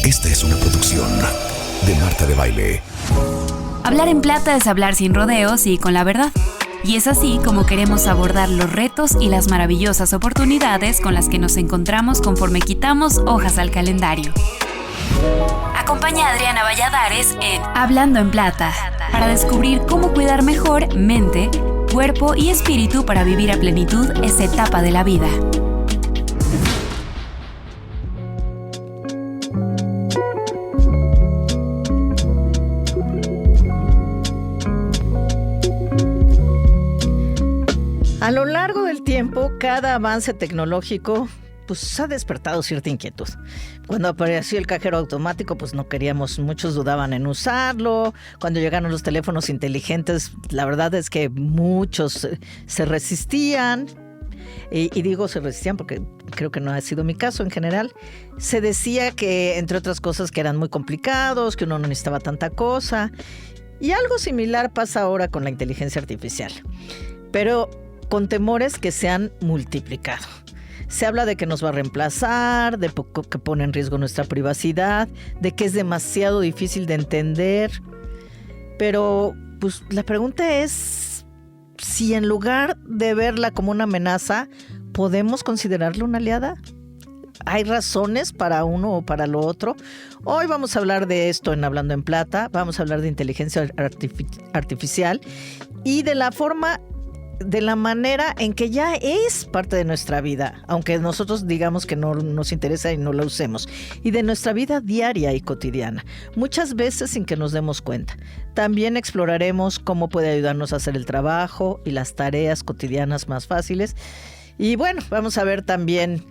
Esta es una producción de Marta de Baile. Hablar en plata es hablar sin rodeos y con la verdad. Y es así como queremos abordar los retos y las maravillosas oportunidades con las que nos encontramos conforme quitamos hojas al calendario. Acompaña a Adriana Valladares en Hablando en Plata para descubrir cómo cuidar mejor mente, cuerpo y espíritu para vivir a plenitud esta etapa de la vida. A lo largo del tiempo, cada avance tecnológico pues ha despertado cierta inquietud. Cuando apareció el cajero automático, pues no queríamos, muchos dudaban en usarlo. Cuando llegaron los teléfonos inteligentes, la verdad es que muchos se resistían. Y digo se resistían porque creo que no ha sido mi caso en general. Se decía que, entre otras cosas, que eran muy complicados, que uno no necesitaba tanta cosa. Y algo similar pasa ahora con la inteligencia artificial. Pero con temores que se han multiplicado. Se habla de que nos va a reemplazar, de que pone en riesgo nuestra privacidad, de que es demasiado difícil de entender. Pero pues la pregunta es si en lugar de verla como una amenaza, ¿podemos considerarla una aliada? ¿Hay razones para uno o para lo otro? Hoy vamos a hablar de esto en Hablando en Plata. Vamos a hablar de inteligencia artificial y de la manera en que ya es parte de nuestra vida, aunque nosotros digamos que no nos interesa y no la usemos, y de nuestra vida diaria y cotidiana, muchas veces sin que nos demos cuenta. También exploraremos cómo puede ayudarnos a hacer el trabajo y las tareas cotidianas más fáciles. Y bueno, vamos a ver también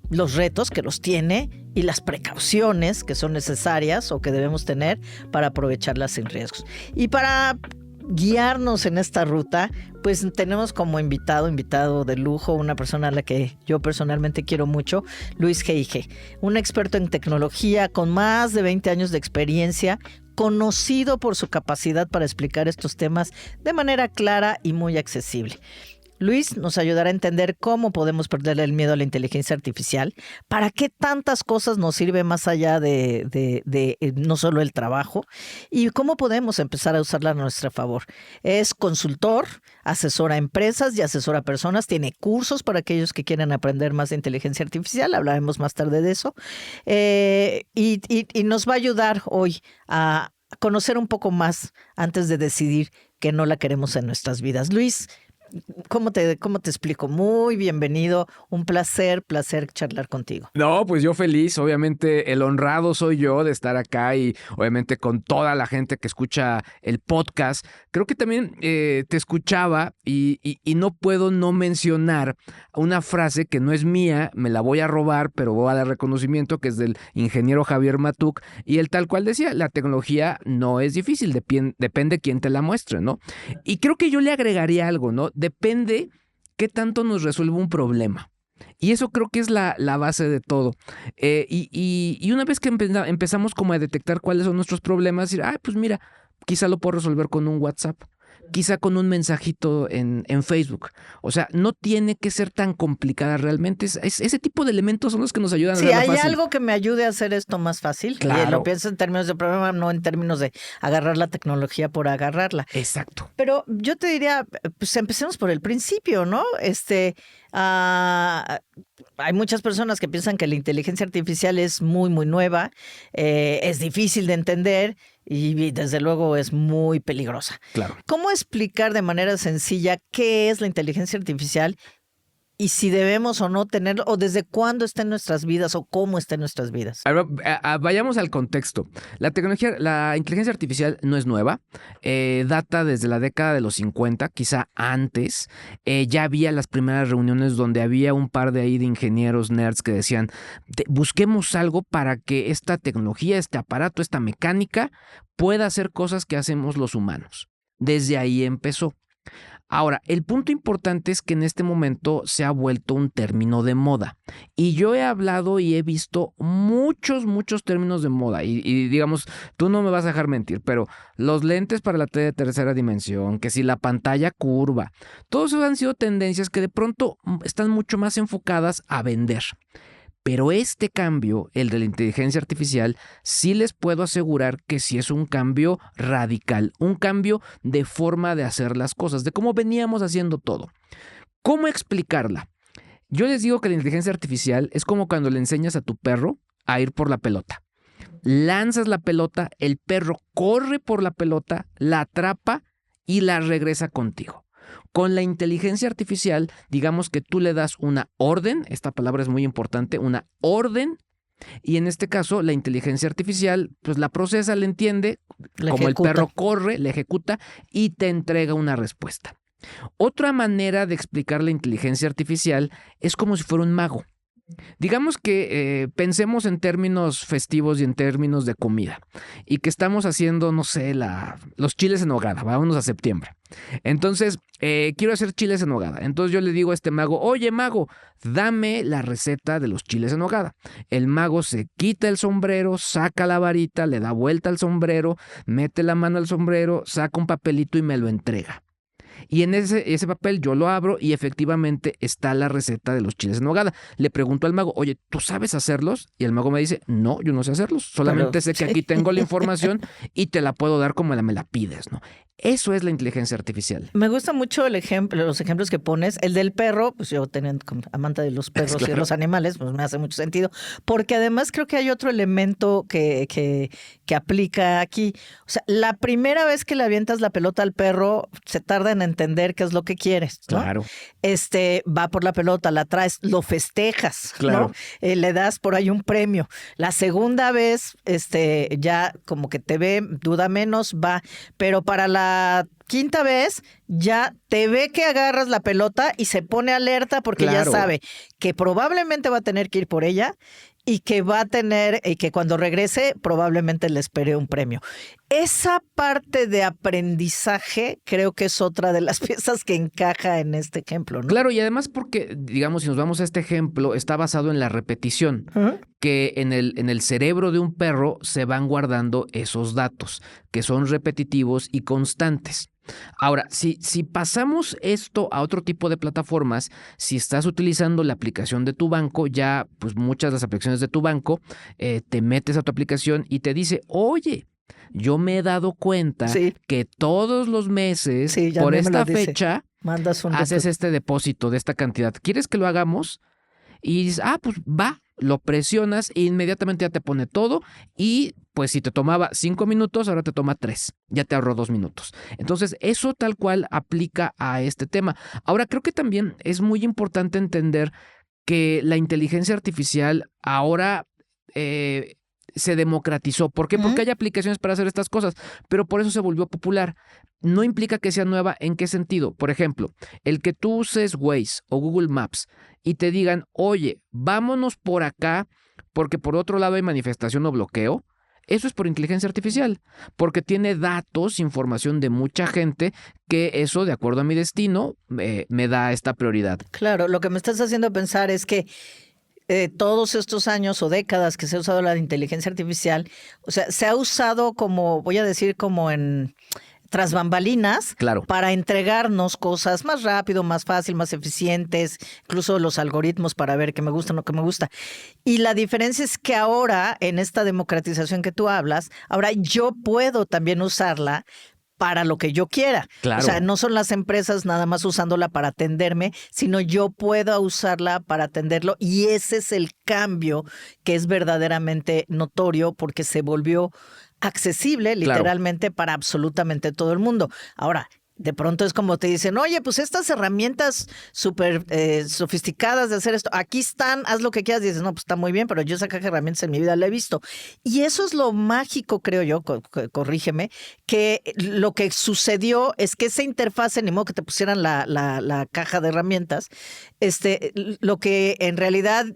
los retos que los tiene y las precauciones que son necesarias o que debemos tener para aprovecharlas sin riesgos. Y para guiarnos en esta ruta, pues tenemos como invitado de lujo, una persona a la que yo personalmente quiero mucho, Luis G.I.G., un experto en tecnología con más de 20 años de experiencia, conocido por su capacidad para explicar estos temas de manera clara y muy accesible. Luis nos ayudará a entender cómo podemos perderle el miedo a la inteligencia artificial, para qué tantas cosas nos sirve más allá de no solo el trabajo, y cómo podemos empezar a usarla a nuestro favor. Es consultor, asesora a empresas y asesora a personas, tiene cursos para aquellos que quieran aprender más de inteligencia artificial, hablaremos más tarde de eso, y nos va a ayudar hoy a conocer un poco más antes de decidir que no la queremos en nuestras vidas. Luis, ¿cómo te explico? Muy bienvenido, un placer charlar contigo. No, pues yo feliz, obviamente el honrado soy yo de estar acá y obviamente con toda la gente que escucha el podcast. Creo que también te escuchaba y no puedo no mencionar una frase que no es mía, me la voy a robar, pero voy a dar reconocimiento, que es del ingeniero Javier Matuk, y él tal cual decía, la tecnología no es difícil, depende quién te la muestre, ¿no? Y creo que yo le agregaría algo, ¿no? Depende qué tanto nos resuelve un problema. Y eso creo que es la base de todo. Y una vez que empezamos como a detectar cuáles son nuestros problemas, decir, pues mira, quizá lo puedo resolver con un WhatsApp, quizá con un mensajito en Facebook. O sea, no tiene que ser tan complicada realmente. Ese tipo de elementos son los que nos ayudan a hacerlo fácil. Sí, hay algo que me ayude a hacer esto más fácil. Claro. Y lo pienso en términos de problema, no en términos de agarrar la tecnología por agarrarla. Exacto. Pero yo te diría, pues empecemos por el principio, ¿no? Hay muchas personas que piensan que la inteligencia artificial es muy, muy nueva, es difícil de entender y desde luego es muy peligrosa. Claro. ¿Cómo explicar de manera sencilla qué es la inteligencia artificial y si debemos o no tenerlo, o desde cuándo está en nuestras vidas, o cómo está en nuestras vidas? Ahora, vayamos al contexto. La inteligencia artificial no es nueva, data desde la década de los 50, quizá antes. Ya había las primeras reuniones donde había un par de ingenieros nerds que decían, busquemos algo para que esta tecnología, este aparato, esta mecánica pueda hacer cosas que hacemos los humanos. Desde ahí empezó. Ahora, el punto importante es que en este momento se ha vuelto un término de moda. Y yo he hablado y he visto muchos términos de moda. Y digamos, tú no me vas a dejar mentir, pero los lentes para la tele de tercera dimensión, que si la pantalla curva, todos esos han sido tendencias que de pronto están mucho más enfocadas a vender. Pero este cambio, el de la inteligencia artificial, sí les puedo asegurar que sí es un cambio radical, un cambio de forma de hacer las cosas, de cómo veníamos haciendo todo. ¿Cómo explicarla? Yo les digo que la inteligencia artificial es como cuando le enseñas a tu perro a ir por la pelota. Lanzas la pelota, el perro corre por la pelota, la atrapa y la regresa contigo. Con la inteligencia artificial, digamos que tú le das una orden, esta palabra es muy importante, una orden, y en este caso la inteligencia artificial pues la procesa, la entiende, como el perro corre, la ejecuta y te entrega una respuesta. Otra manera de explicar la inteligencia artificial es como si fuera un mago. Digamos que pensemos en términos festivos y en términos de comida y que estamos haciendo, no sé, los chiles en nogada, vámonos a septiembre. Entonces, quiero hacer chiles en nogada. Entonces yo le digo a este mago, oye mago, dame la receta de los chiles en nogada. El mago se quita el sombrero, saca la varita, le da vuelta al sombrero, mete la mano al sombrero, saca un papelito y me lo entrega. Y en ese papel yo lo abro y efectivamente está la receta de los chiles en nogada. Le pregunto al mago, oye, ¿tú sabes hacerlos? Y el mago me dice, no, yo no sé hacerlos. Solamente sé que aquí tengo la información y te la puedo dar como me la pides, ¿no? Eso es la inteligencia artificial. Me gusta mucho los ejemplos que pones. El del perro, pues yo teniendo como amante de los perros claro. Y de los animales, pues me hace mucho sentido. Porque además creo que hay otro elemento que aplica aquí. O sea, la primera vez que le avientas la pelota al perro, se tarda en entender qué es lo que quieres, ¿no? Claro. Va por la pelota, la traes, lo festejas, claro. ¿no? Le das por ahí un premio. La segunda vez, ya como que te ve, duda menos, va. Pero para la quinta vez ya te ve que agarras la pelota y se pone alerta porque claro. Ya sabe que probablemente va a tener que ir por ella y que va a tener, y que cuando regrese probablemente le espere un premio. Esa parte de aprendizaje creo que es otra de las piezas que encaja en este ejemplo, ¿no? Claro, y además porque, digamos, si nos vamos a este ejemplo, está basado en la repetición, que en el cerebro de un perro se van guardando esos datos, que son repetitivos y constantes. Ahora, si pasamos esto a otro tipo de plataformas, si estás utilizando la aplicación de tu banco, ya pues muchas de las aplicaciones de tu banco, te metes a tu aplicación y te dice, oye, yo me he dado cuenta que todos los meses, por esta fecha, haces este depósito de esta cantidad. ¿Quieres que lo hagamos? Y dices, pues va, lo presionas e inmediatamente ya te pone todo y pues si te tomaba 5 minutos, ahora te toma 3, ya te ahorró 2 minutos. Entonces eso tal cual aplica a este tema. Ahora creo que también es muy importante entender que la inteligencia artificial ahora se democratizó. ¿Por qué? Porque hay aplicaciones para hacer estas cosas, pero por eso se volvió popular. No implica que sea nueva. ¿En qué sentido? Por ejemplo, el que tú uses Waze o Google Maps y te digan, oye, vámonos por acá porque por otro lado hay manifestación o bloqueo, eso es por inteligencia artificial, porque tiene datos, información de mucha gente que eso, de acuerdo a mi destino, me da esta prioridad. Claro, lo que me estás haciendo pensar es que todos estos años o décadas que se ha usado la inteligencia artificial, o sea, se ha usado como, voy a decir, como en tras bambalinas, claro, para entregarnos cosas más rápido, más fácil, más eficientes, incluso los algoritmos para ver qué me gusta o no qué me gusta. Y la diferencia es que ahora, en esta democratización que tú hablas, ahora yo puedo también usarla para lo que yo quiera. Claro. O sea, no son las empresas nada más usándola para atenderme, sino yo puedo usarla para atenderlo y ese es el cambio que es verdaderamente notorio porque se volvió accesible literalmente claro. Para absolutamente todo el mundo. Ahora, de pronto es como te dicen, oye, pues estas herramientas súper sofisticadas de hacer esto, aquí están, haz lo que quieras. Y dices, no, pues está muy bien, pero yo esa caja de herramientas en mi vida la he visto. Y eso es lo mágico, creo yo, corrígeme, que lo que sucedió es que esa interfase, ni modo que te pusieran la caja de herramientas, lo que en realidad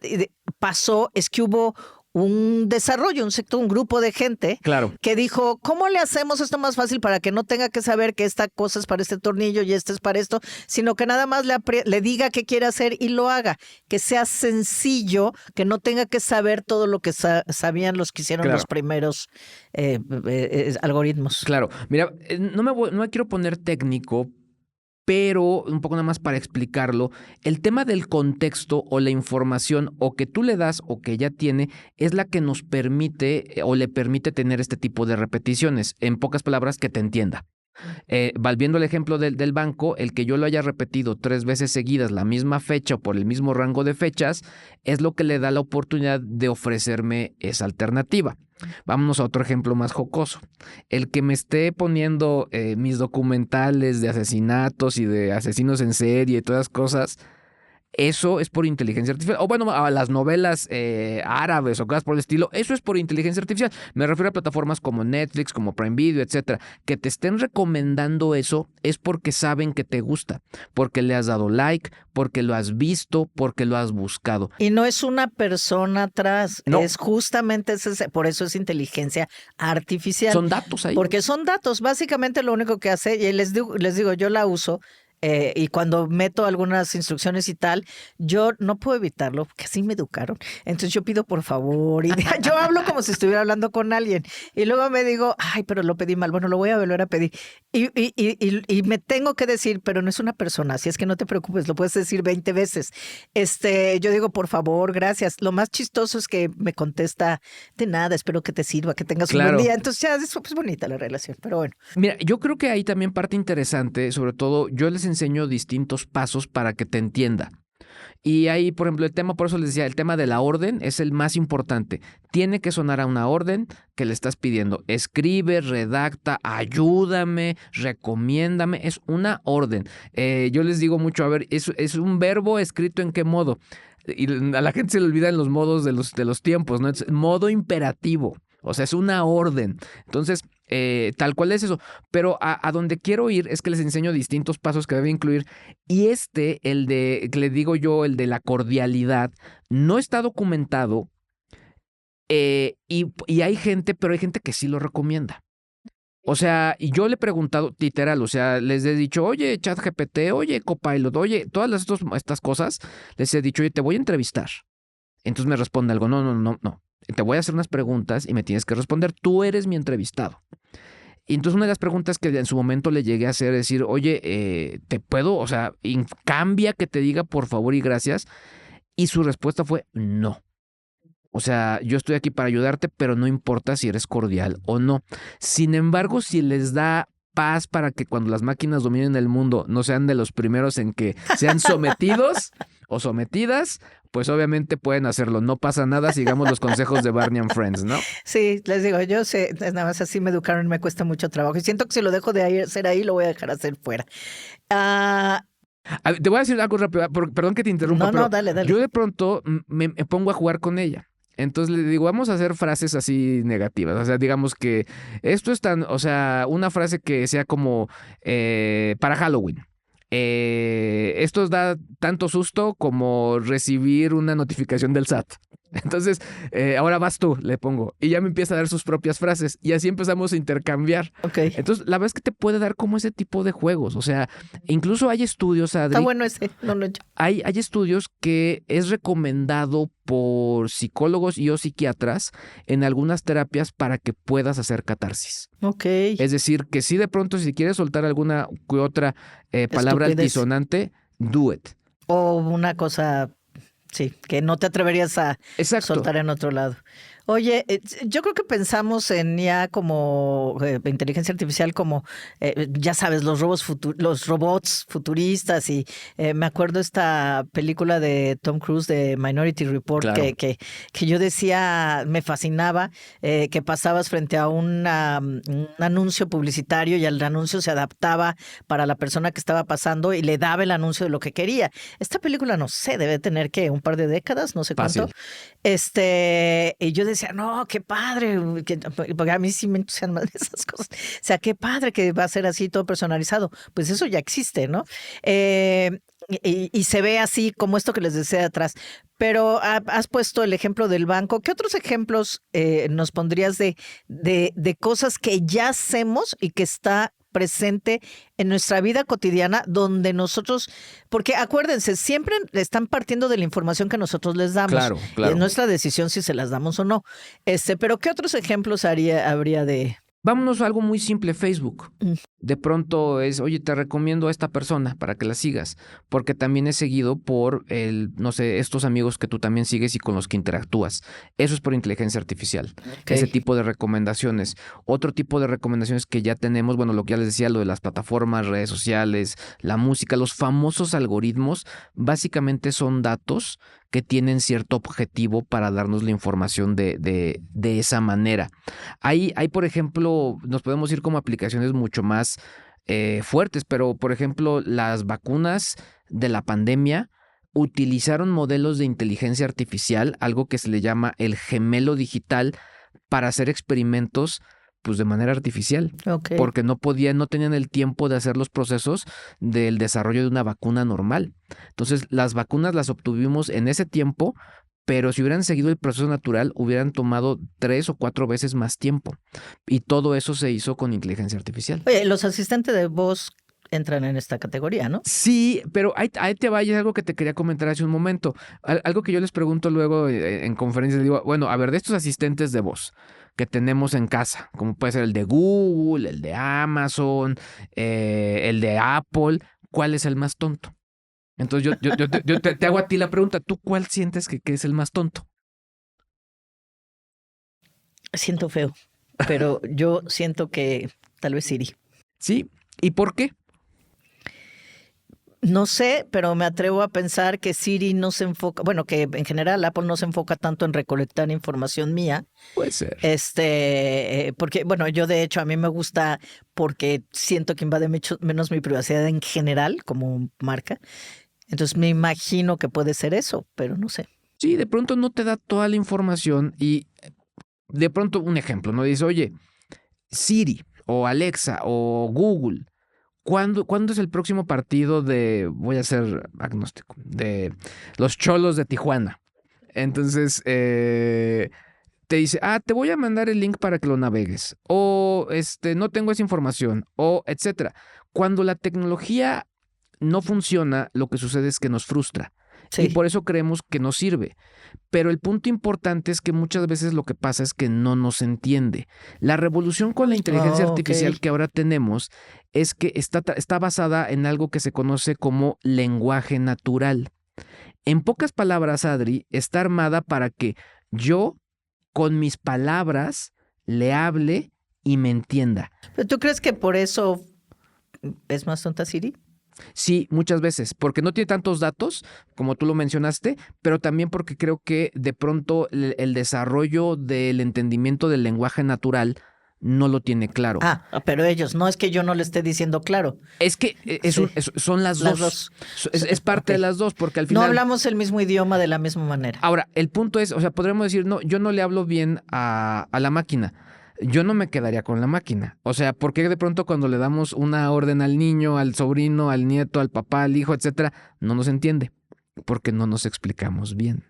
pasó es que hubo un desarrollo, un grupo de gente claro. Que dijo, ¿cómo le hacemos esto más fácil para que no tenga que saber que esta cosa es para este tornillo y este es para esto, sino que nada más le diga qué quiere hacer y lo haga, que sea sencillo, que no tenga que saber todo lo que sabían los que hicieron claro. Los primeros algoritmos. Claro, mira, no me quiero poner técnico, Pero un poco nada más para explicarlo, el tema del contexto o la información o que tú le das o que ella tiene es la que nos permite o le permite tener este tipo de repeticiones. En pocas palabras, que te entienda. Volviendo al ejemplo del banco, el que yo lo haya repetido 3 veces seguidas la misma fecha o por el mismo rango de fechas es lo que le da la oportunidad de ofrecerme esa alternativa. Vámonos a otro ejemplo más jocoso. El que me esté poniendo mis documentales de asesinatos y de asesinos en serie y todas esas cosas, eso es por inteligencia artificial. O bueno, a las novelas árabes o cosas por el estilo, eso es por inteligencia artificial. Me refiero a plataformas como Netflix, como Prime Video, etcétera. Que te estén recomendando eso es porque saben que te gusta, porque le has dado like, porque lo has visto, porque lo has buscado. Y no es una persona atrás, No. es justamente por eso es inteligencia artificial. Son datos ahí. Porque son datos, básicamente lo único que hace, y les digo, yo la uso. Y cuando meto algunas instrucciones y tal, yo no puedo evitarlo, porque así me educaron. Entonces yo pido por favor, y yo hablo como si estuviera hablando con alguien. Y luego me digo, ay, pero lo pedí mal, bueno, lo voy a volver a pedir. Y me tengo que decir, pero no es una persona, así es que no te preocupes, lo puedes decir 20 veces. Yo digo, por favor, gracias. Lo más chistoso es que me contesta, de nada, espero que te sirva, que tengas un buen día. Entonces ya es pues, bonita la relación, pero bueno. Mira, yo creo que hay también parte interesante, sobre todo yo les enseño distintos pasos para que te entienda. Y ahí, por ejemplo, el tema, por eso les decía, el tema de la orden es el más importante. Tiene que sonar a una orden que le estás pidiendo. Escribe, redacta, ayúdame, recomiéndame. Es una orden. Yo les digo mucho, a ver, es un verbo escrito en qué modo. Y a la gente se le olvidan los modos de los tiempos, ¿no? Es modo imperativo. O sea, es una orden. Entonces, tal cual es eso. Pero a donde quiero ir es que les enseño distintos pasos que debe incluir. Y el de, que le digo yo, el de la cordialidad, no está documentado. Y hay gente, pero hay gente que sí lo recomienda. O sea, y yo le he preguntado, literal, o sea, les he dicho, oye, ChatGPT, oye, Copilot, oye, todas estas cosas, les he dicho, oye, te voy a entrevistar. Entonces me responde algo, no. Te voy a hacer unas preguntas y me tienes que responder. Tú eres mi entrevistado. Y entonces una de las preguntas que en su momento le llegué a hacer es decir, oye, ¿te puedo? O sea, cambia que te diga por favor y gracias. Y su respuesta fue no. O sea, yo estoy aquí para ayudarte, pero no importa si eres cordial o no. Sin embargo, si les da paz para que cuando las máquinas dominen el mundo no sean de los primeros en que sean sometidos o sometidas, pues obviamente pueden hacerlo. No pasa nada, sigamos los consejos de Barney and Friends, ¿no? Sí, les digo, yo sé, nada más así me educaron y me cuesta mucho trabajo. Y siento que si lo dejo de hacer ahí, lo voy a dejar hacer fuera. Te voy a decir algo rápido, perdón que te interrumpa, pero dale. Yo de pronto me pongo a jugar con ella. Entonces le digo, vamos a hacer frases así negativas. O sea, digamos que esto es o sea, una frase que sea como para Halloween. Esto da tanto susto como recibir una notificación del SAT. Entonces, ahora vas tú, le pongo. Y ya me empieza a dar sus propias frases. Y así empezamos a intercambiar. Okay. Entonces, la verdad es que te puede dar como ese tipo de juegos. O sea, incluso hay estudios, Adri. Está bueno ese. No lo he hecho. Hay estudios que es recomendado por psicólogos y o psiquiatras en algunas terapias para que puedas hacer catarsis. Ok. Es decir, que si de pronto si quieres soltar alguna u otra palabra altisonante, do it. O una cosa, sí, que no te atreverías a soltar en otro lado. Oye, yo creo que pensamos en ya como inteligencia artificial como, ya sabes, los robots futuristas y me acuerdo esta película de Tom Cruise de Minority Report, claro, que yo decía, me fascinaba, que pasabas frente a un anuncio publicitario y el anuncio se adaptaba para la persona que estaba pasando y le daba el anuncio de lo que quería. Esta película, no sé, debe tener ¿qué? Un par de décadas, no sé cuánto. Y yo decía, no, qué padre, porque a mí sí me entusiasman esas cosas. O sea, qué padre que va a ser así todo personalizado. Pues eso ya existe, ¿no? Y se ve así como esto que les decía atrás. Pero has puesto el ejemplo del banco. ¿Qué otros ejemplos nos pondrías de cosas que ya hacemos y que está presente en nuestra vida cotidiana donde nosotros, porque acuérdense, siempre están partiendo de la información que nosotros les damos. Claro. Es nuestra decisión si se las damos o no. Pero ¿qué otros ejemplos habría de...? Vámonos a algo muy simple, Facebook. de pronto es, oye, te recomiendo a esta persona para que la sigas, porque también es seguido por no sé, estos amigos que tú también sigues y con los que interactúas. Eso es por inteligencia artificial. Okay. Ese tipo de recomendaciones. Otro tipo de recomendaciones que ya tenemos, bueno, lo que ya les decía, lo de las plataformas, redes sociales, la música, los famosos algoritmos, básicamente son datos que tienen cierto objetivo para darnos la información de esa manera. Hay, por ejemplo, nos podemos ir como aplicaciones mucho más fuertes, pero por ejemplo, las vacunas de la pandemia utilizaron modelos de inteligencia artificial, algo que se le llama el gemelo digital, para hacer experimentos pues de manera artificial, Okay. porque no tenían el tiempo de hacer los procesos del desarrollo de una vacuna normal. Entonces, las vacunas las obtuvimos en ese tiempo, pero si hubieran seguido el proceso natural, hubieran tomado 3 o 4 veces más tiempo. Y todo eso se hizo con inteligencia artificial. Oye, los asistentes de voz entran en esta categoría, ¿no? Sí, pero ahí te vaya algo que te quería comentar hace un momento. Algo que yo les pregunto luego en conferencias, digo, bueno, a ver, de estos asistentes de voz que tenemos en casa, como puede ser el de Google, el de Amazon, el de Apple, ¿cuál es el más tonto? Entonces yo te hago a ti la pregunta, ¿tú cuál sientes que es el más tonto? Siento feo, pero yo siento que tal vez Siri. Sí, ¿y por qué? No sé, pero me atrevo a pensar que Siri no se enfoca, bueno, que en general Apple no se enfoca tanto en recolectar información mía. Puede ser. Porque, bueno, yo de hecho a mí me gusta porque siento que invade menos mi privacidad en general como marca. Entonces me imagino que puede ser eso, pero no sé. Sí, de pronto no te da toda la información y de pronto un ejemplo, ¿no? Dice, oye, Siri o Alexa o Google, ¿cuándo es el próximo partido voy a ser agnóstico, de los Cholos de Tijuana? Entonces, te dice, te voy a mandar el link para que lo navegues. O no tengo esa información. O etcétera. Cuando la tecnología no funciona, lo que sucede es que nos frustra. Sí. Y por eso creemos que no sirve. Pero el punto importante es que muchas veces lo que pasa es que no nos entiende. La revolución con la inteligencia artificial que ahora tenemos es que está basada en algo que se conoce como lenguaje natural. En pocas palabras, Adri, está armada para que yo, con mis palabras, le hable y me entienda. ¿Pero tú crees que por eso es más tonta Siri? Sí, muchas veces, porque no tiene tantos datos, como tú lo mencionaste, pero también porque creo que de pronto el desarrollo del entendimiento del lenguaje natural no lo tiene claro. Pero ellos, no es que yo no le esté diciendo claro. Es que son las dos. Es parte de las dos, porque al final... No hablamos el mismo idioma de la misma manera. Ahora, el punto es, o sea, podríamos decir, no, yo no le hablo bien a la máquina. Yo no me quedaría con la máquina. O sea, ¿por qué de pronto cuando le damos una orden al niño, al sobrino, al nieto, al papá, al hijo, etcétera, no nos entiende? Porque no nos explicamos bien.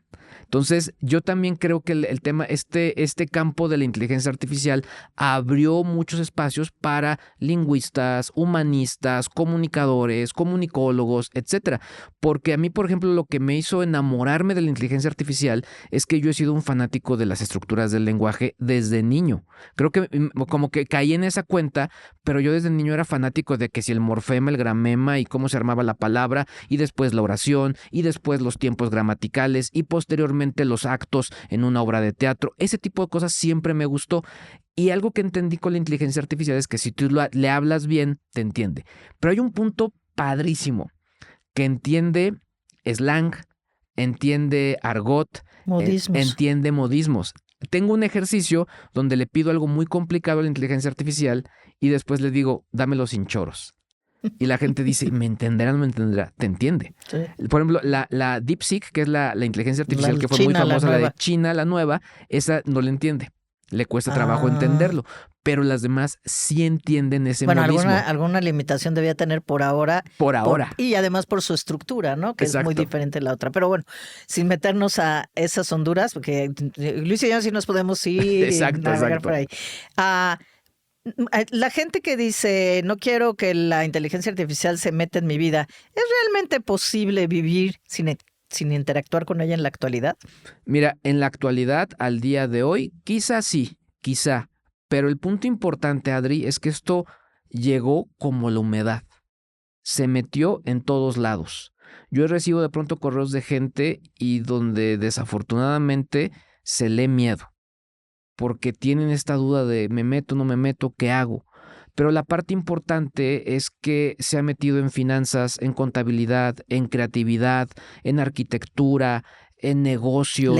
Entonces, yo también creo que el tema, este campo de la inteligencia artificial abrió muchos espacios para lingüistas, humanistas, comunicadores, comunicólogos, etcétera. Porque a mí, por ejemplo, lo que me hizo enamorarme de la inteligencia artificial es que yo he sido un fanático de las estructuras del lenguaje desde niño. Creo que como que caí en esa cuenta, pero yo desde niño era fanático de que si el morfema, el gramema y cómo se armaba la palabra, y después la oración, y después los tiempos gramaticales, y posteriormente los actos en una obra de teatro. Ese tipo de cosas siempre me gustó. Y algo que entendí con la inteligencia artificial es que si tú le hablas bien, te entiende. Pero hay un punto padrísimo, que entiende slang, entiende argot, entiende modismos. Tengo un ejercicio donde le pido algo muy complicado a la inteligencia artificial y después le digo, dámelo sin choros. Y la gente dice, ¿me entenderá o no me entenderá? Te entiende. Sí. Por ejemplo, la DeepSeek, que es la inteligencia artificial que fue muy famosa, la de China, la nueva, esa no le entiende. Le cuesta trabajo entenderlo. Pero las demás sí entienden ese modismo. Bueno, alguna limitación debía tener por ahora. Por ahora. Y además por su estructura, ¿no? Que Exacto. Es muy diferente de la otra. Pero bueno, sin meternos a esas honduras, porque Luis y yo sí nos podemos ir navegar por ahí. La gente que dice, no quiero que la inteligencia artificial se meta en mi vida, ¿es realmente posible vivir sin interactuar con ella en la actualidad? Mira, en la actualidad, al día de hoy, quizá sí, quizá. Pero el punto importante, Adri, es que esto llegó como la humedad. Se metió en todos lados. Yo recibo de pronto correos de gente y donde desafortunadamente se lee miedo, porque tienen esta duda de me meto, no me meto, ¿qué hago? Pero la parte importante es que se ha metido en finanzas, en contabilidad, en creatividad, en arquitectura, en negocios,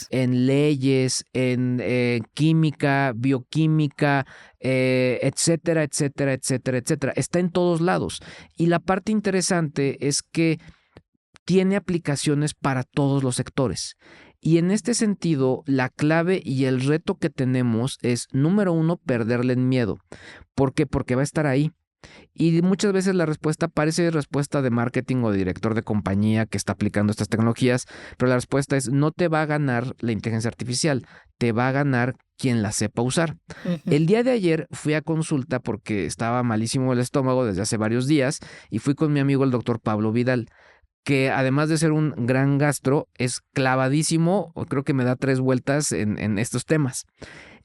en leyes, en química, bioquímica, etcétera, etcétera, etcétera, etcétera. Está en todos lados. Y la parte interesante es que tiene aplicaciones para todos los sectores. Y en este sentido, la clave y el reto que tenemos es, número uno, perderle el miedo. ¿Por qué? Porque va a estar ahí. Y muchas veces la respuesta parece respuesta de marketing o de director de compañía que está aplicando estas tecnologías, pero la respuesta es, no te va a ganar la inteligencia artificial, te va a ganar quien la sepa usar. El día de ayer fui a consulta porque estaba malísimo el estómago desde hace varios días y fui con mi amigo el doctor Pablo Vidal, que además de ser un gran gastro, es clavadísimo, creo que me da 3 vueltas en estos temas.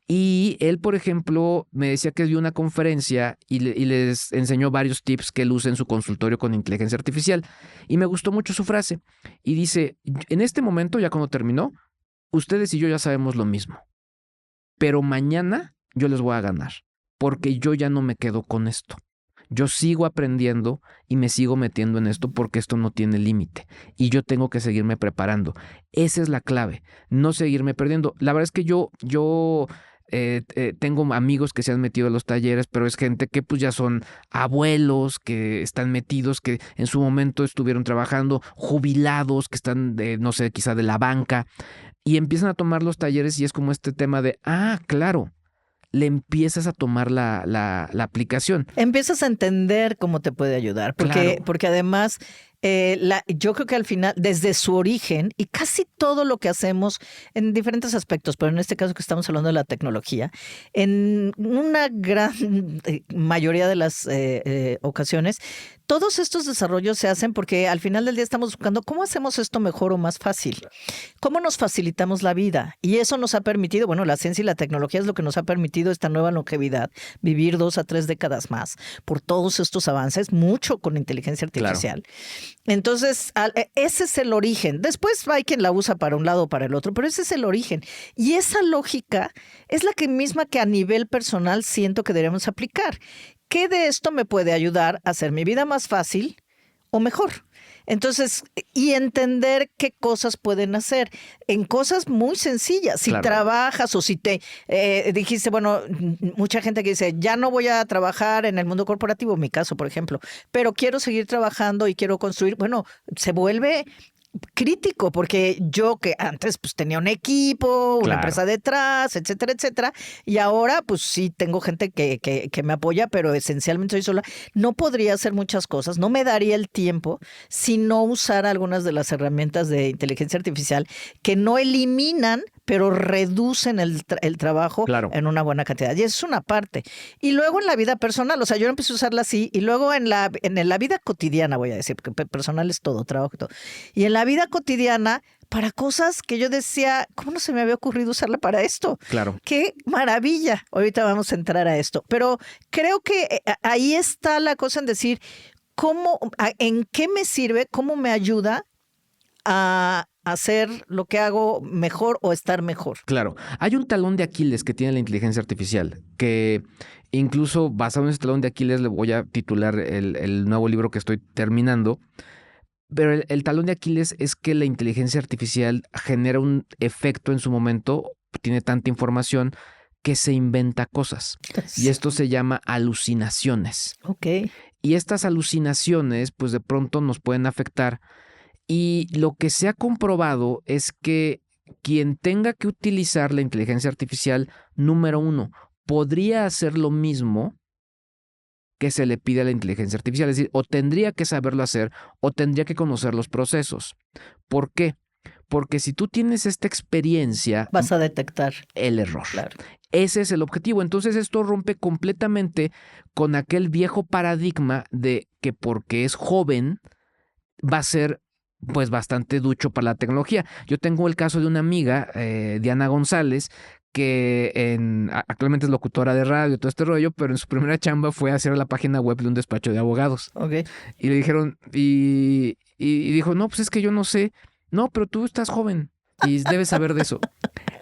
Y él, por ejemplo, me decía que dio una conferencia y les enseñó varios tips que él usa en su consultorio con inteligencia artificial. Y me gustó mucho su frase. Y dice, en este momento, ya cuando terminó, ustedes y yo ya sabemos lo mismo. Pero mañana yo les voy a ganar, porque yo ya no me quedo con esto. Yo sigo aprendiendo y me sigo metiendo en esto porque esto no tiene límite y yo tengo que seguirme preparando. Esa es la clave, no seguirme perdiendo. La verdad es que yo tengo amigos que se han metido a los talleres, pero es gente que pues ya son abuelos, que están metidos, que en su momento estuvieron trabajando, jubilados, que están, no sé, quizá de la banca, y empiezan a tomar los talleres y es como este tema de, claro, le empiezas a tomar la aplicación. Empiezas a entender cómo te puede ayudar, porque además yo creo que al final, desde su origen, y casi todo lo que hacemos en diferentes aspectos, pero en este caso que estamos hablando de la tecnología, en una gran mayoría de las ocasiones, todos estos desarrollos se hacen porque al final del día estamos buscando cómo hacemos esto mejor o más fácil, cómo nos facilitamos la vida. Y eso nos ha permitido, bueno, la ciencia y la tecnología es lo que nos ha permitido esta nueva longevidad, vivir 2 a 3 décadas más, por todos estos avances, mucho con inteligencia artificial. Claro. Entonces, ese es el origen. Después hay quien la usa para un lado o para el otro, pero ese es el origen. Y esa lógica es la misma que a nivel personal siento que debemos aplicar. ¿Qué de esto me puede ayudar a hacer mi vida más fácil o mejor? Entonces, y entender qué cosas pueden hacer en cosas muy sencillas. Si trabajas o si te dijiste, bueno, mucha gente que dice, ya no voy a trabajar en el mundo corporativo, en mi caso, por ejemplo, pero quiero seguir trabajando y quiero construir, bueno, se vuelve crítico, porque yo que antes pues tenía un equipo, una empresa detrás, etcétera, etcétera, y ahora pues sí tengo gente que me apoya, pero esencialmente soy sola. No podría hacer muchas cosas, no me daría el tiempo si no usara algunas de las herramientas de inteligencia artificial que no eliminan, pero reducen el trabajo en una buena cantidad. Y eso es una parte. Y luego en la vida personal, o sea, yo empecé a usarla así, y luego en la vida cotidiana, voy a decir, porque personal es todo, trabajo y todo. Y en la vida cotidiana, para cosas que yo decía, ¿cómo no se me había ocurrido usarla para esto? Claro. ¡Qué maravilla! Ahorita vamos a entrar a esto. Pero creo que ahí está la cosa en decir, ¿en qué me sirve? ¿Cómo me ayuda a hacer lo que hago mejor o estar mejor? Claro. Hay un talón de Aquiles que tiene la inteligencia artificial, que incluso basado en ese talón de Aquiles le voy a titular el nuevo libro que estoy terminando. Pero el talón de Aquiles es que la inteligencia artificial genera un efecto en su momento, tiene tanta información que se inventa cosas. Y esto se llama alucinaciones. Ok. Y estas alucinaciones, pues de pronto nos pueden afectar. Y lo que se ha comprobado es que quien tenga que utilizar la inteligencia artificial, número 1, podría hacer lo mismo que se le pide a la inteligencia artificial. Es decir, o tendría que saberlo hacer o tendría que conocer los procesos. ¿Por qué? Porque si tú tienes esta experiencia, vas a detectar el error. Claro. Ese es el objetivo. Entonces esto rompe completamente con aquel viejo paradigma de que porque es joven va a ser pues bastante ducho para la tecnología. Yo tengo el caso de una amiga, Diana González, actualmente es locutora de radio, todo este rollo, pero en su primera chamba fue hacer la página web de un despacho de abogados. Okay. Y le dijeron, y dijo, no, pues es que yo no sé. No, pero tú estás joven y debes saber de eso.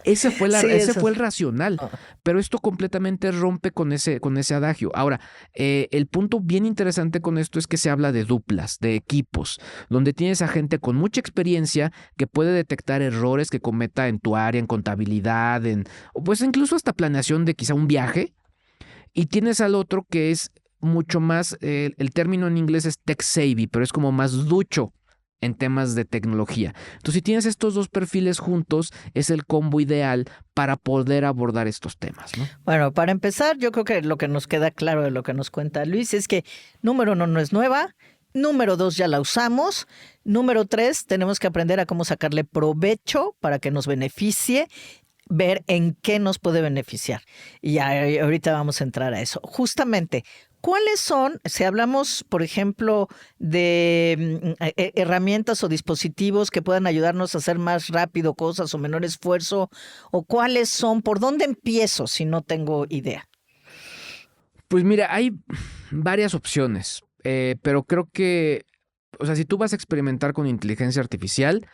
Ese fue el racional, pero esto completamente rompe con ese adagio. Ahora, el punto bien interesante con esto es que se habla de duplas, de equipos, donde tienes a gente con mucha experiencia que puede detectar errores que cometa en tu área, en contabilidad, o pues incluso hasta planeación de quizá un viaje, y tienes al otro que es mucho más, el término en inglés es tech savvy, pero es como más ducho en temas de tecnología. Entonces, si tienes estos dos perfiles juntos, es el combo ideal para poder abordar estos temas, ¿no? Bueno, para empezar, yo creo que lo que nos queda claro de lo que nos cuenta Luis es que, número 1, no es nueva. Número 2, ya la usamos. Número 3, tenemos que aprender a cómo sacarle provecho para que nos beneficie, ver en qué nos puede beneficiar. Y ahorita vamos a entrar a eso. Justamente, ¿cuáles son, si hablamos, por ejemplo, de herramientas o dispositivos que puedan ayudarnos a hacer más rápido cosas o menor esfuerzo? ¿O cuáles son? ¿Por dónde empiezo si no tengo idea? Pues mira, hay varias opciones, pero creo que, o sea, si tú vas a experimentar con inteligencia artificial,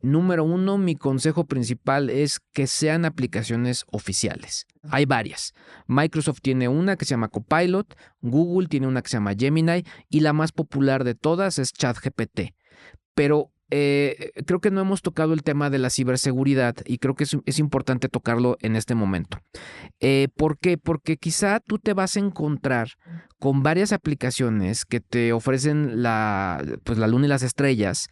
número 1, mi consejo principal es que sean aplicaciones oficiales. Hay varias. Microsoft tiene una que se llama Copilot, Google tiene una que se llama Gemini y la más popular de todas es ChatGPT. Pero creo que no hemos tocado el tema de la ciberseguridad y creo que es importante tocarlo en este momento. ¿Por qué? Porque quizá tú te vas a encontrar con varias aplicaciones que te ofrecen la luna y las estrellas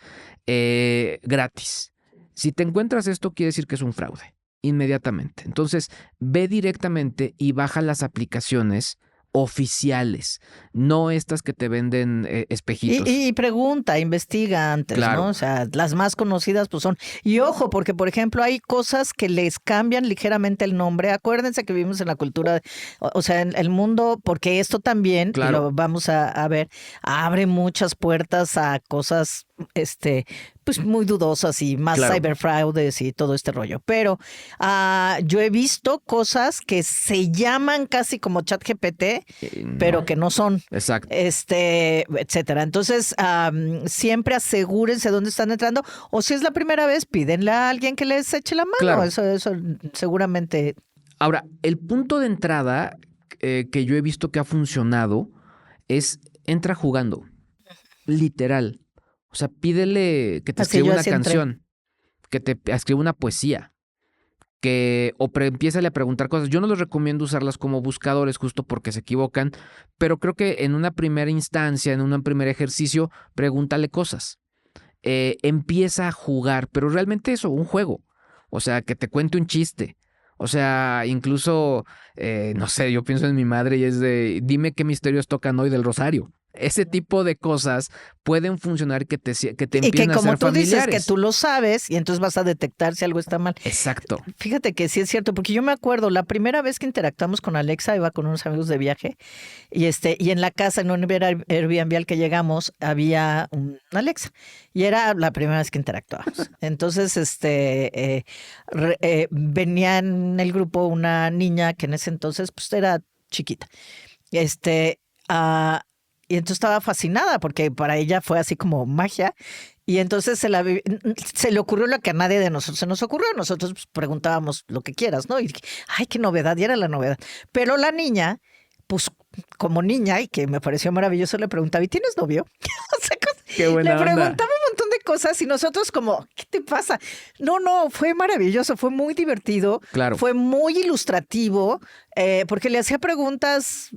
gratis. Si te encuentras esto, quiere decir que es un fraude, inmediatamente. Entonces, ve directamente y baja las aplicaciones oficiales, no estas que te venden espejitos. Y pregunta, investiga antes, claro, ¿no? O sea, las más conocidas pues son... Y ojo, porque por ejemplo hay cosas que les cambian ligeramente el nombre. Acuérdense que vivimos en la cultura, o sea, en el mundo, porque esto también, claro, y lo vamos a ver, abre muchas puertas a cosas pues muy dudosas y más claro, cyberfraudes y todo este rollo. Pero yo he visto cosas que se llaman casi como ChatGPT, pero que no son. Exacto. Etcétera. Entonces, siempre asegúrense dónde están entrando. O si es la primera vez, pídenle a alguien que les eche la mano. Claro. Eso seguramente. Ahora, el punto de entrada que yo he visto que ha funcionado es entra jugando. Literal. O sea, pídele que te escriba una canción, que te escriba una poesía, empiézale a preguntar cosas. Yo no les recomiendo usarlas como buscadores justo porque se equivocan, pero creo que en una primera instancia, en un primer ejercicio, pregúntale cosas. Empieza a jugar, pero realmente eso, un juego. O sea, que te cuente un chiste. O sea, incluso, no sé, yo pienso en mi madre y es de, dime qué misterios tocan hoy del rosario. Ese tipo de cosas pueden funcionar que te empiecen a ser familiares. Y que como tú dices que tú lo sabes y entonces vas a detectar si algo está mal. Exacto. Fíjate que sí es cierto, porque yo me acuerdo, la primera vez que interactuamos con Alexa, iba con unos amigos de viaje y en la casa, en un Airbnb al que llegamos, había un Alexa y era la primera vez que interactuábamos. Entonces, venía en el grupo una niña que en ese entonces pues era chiquita. Y entonces estaba fascinada porque para ella fue así como magia. Y entonces se le ocurrió lo que a nadie de nosotros se nos ocurrió. Nosotros pues, preguntábamos lo que quieras, ¿no? Y dije, ay, qué novedad, y era la novedad. Pero la niña, pues como niña, y que me pareció maravilloso, le preguntaba, ¿y tienes novio? O sea, qué buena le preguntaba onda. un montón de cosas y nosotros como, ¿qué te pasa? No, fue maravilloso, fue muy divertido. Claro. Fue muy ilustrativo porque le hacía preguntas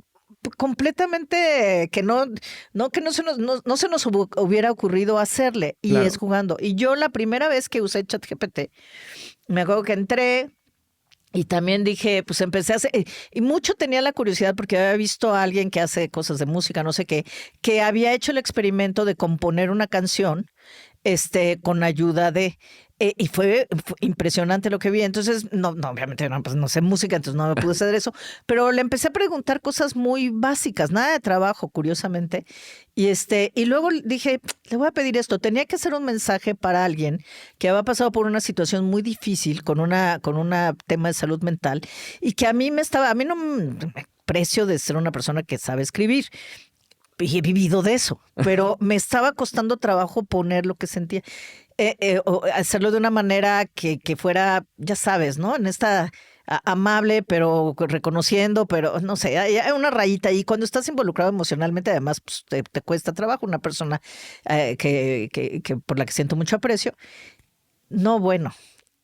completamente que no se nos hubiera ocurrido hacerle, y claro, es jugando. Y yo la primera vez que usé ChatGPT, me acuerdo que entré y también dije, pues empecé a hacer, y mucho tenía la curiosidad porque había visto a alguien que hace cosas de música, no sé qué, que había hecho el experimento de componer una canción con ayuda de... y fue impresionante lo que vi. Entonces, no obviamente pues no sé música, entonces no me pude hacer eso, pero le empecé a preguntar cosas muy básicas, nada de trabajo, curiosamente. Y luego dije, le voy a pedir esto. Tenía que hacer un mensaje para alguien que había pasado por una situación muy difícil con una tema de salud mental y que a mí no me precio de ser una persona que sabe escribir. Y he vivido de eso, pero me estaba costando trabajo poner lo que sentía. O hacerlo de una manera que fuera, ya sabes, ¿no? En esta amable, pero reconociendo, pero no sé, hay una rayita ahí. Cuando estás involucrado emocionalmente, además, pues, te cuesta trabajo. Una persona que por la que siento mucho aprecio. No, bueno.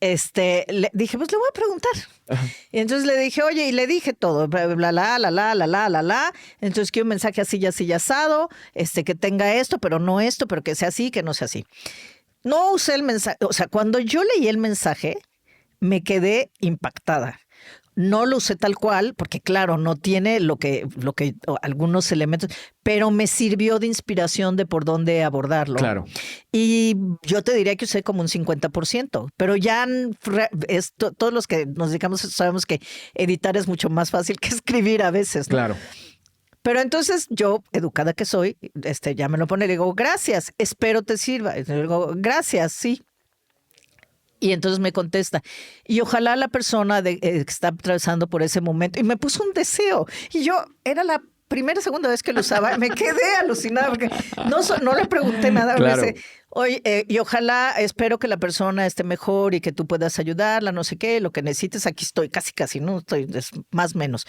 Le dije, pues le voy a preguntar. Ajá. Y entonces le dije, oye, y le dije todo, bla. Entonces quiero un mensaje así, así, asado, que tenga esto, pero no esto, pero que sea así, que no sea así. No usé el mensaje, o sea, cuando yo leí el mensaje, me quedé impactada. No lo usé tal cual, porque claro, no tiene lo que algunos elementos, pero me sirvió de inspiración de por dónde abordarlo. Claro. Y yo te diría que usé como un 50%, pero ya todos los que nos dedicamos sabemos que editar es mucho más fácil que escribir a veces, ¿no? Claro. Pero entonces yo, educada que soy, ya me lo pone, le digo, gracias, espero te sirva. Y le digo, gracias, sí. Y entonces me contesta, y ojalá la persona que está atravesando por ese momento, y me puso un deseo, y yo era la segunda vez que lo usaba, me quedé alucinada porque no le pregunté nada. Claro. Me dice, oye, y ojalá, espero que la persona esté mejor y que tú puedas ayudarla, no sé qué, lo que necesites, aquí estoy, casi, no estoy, más o menos.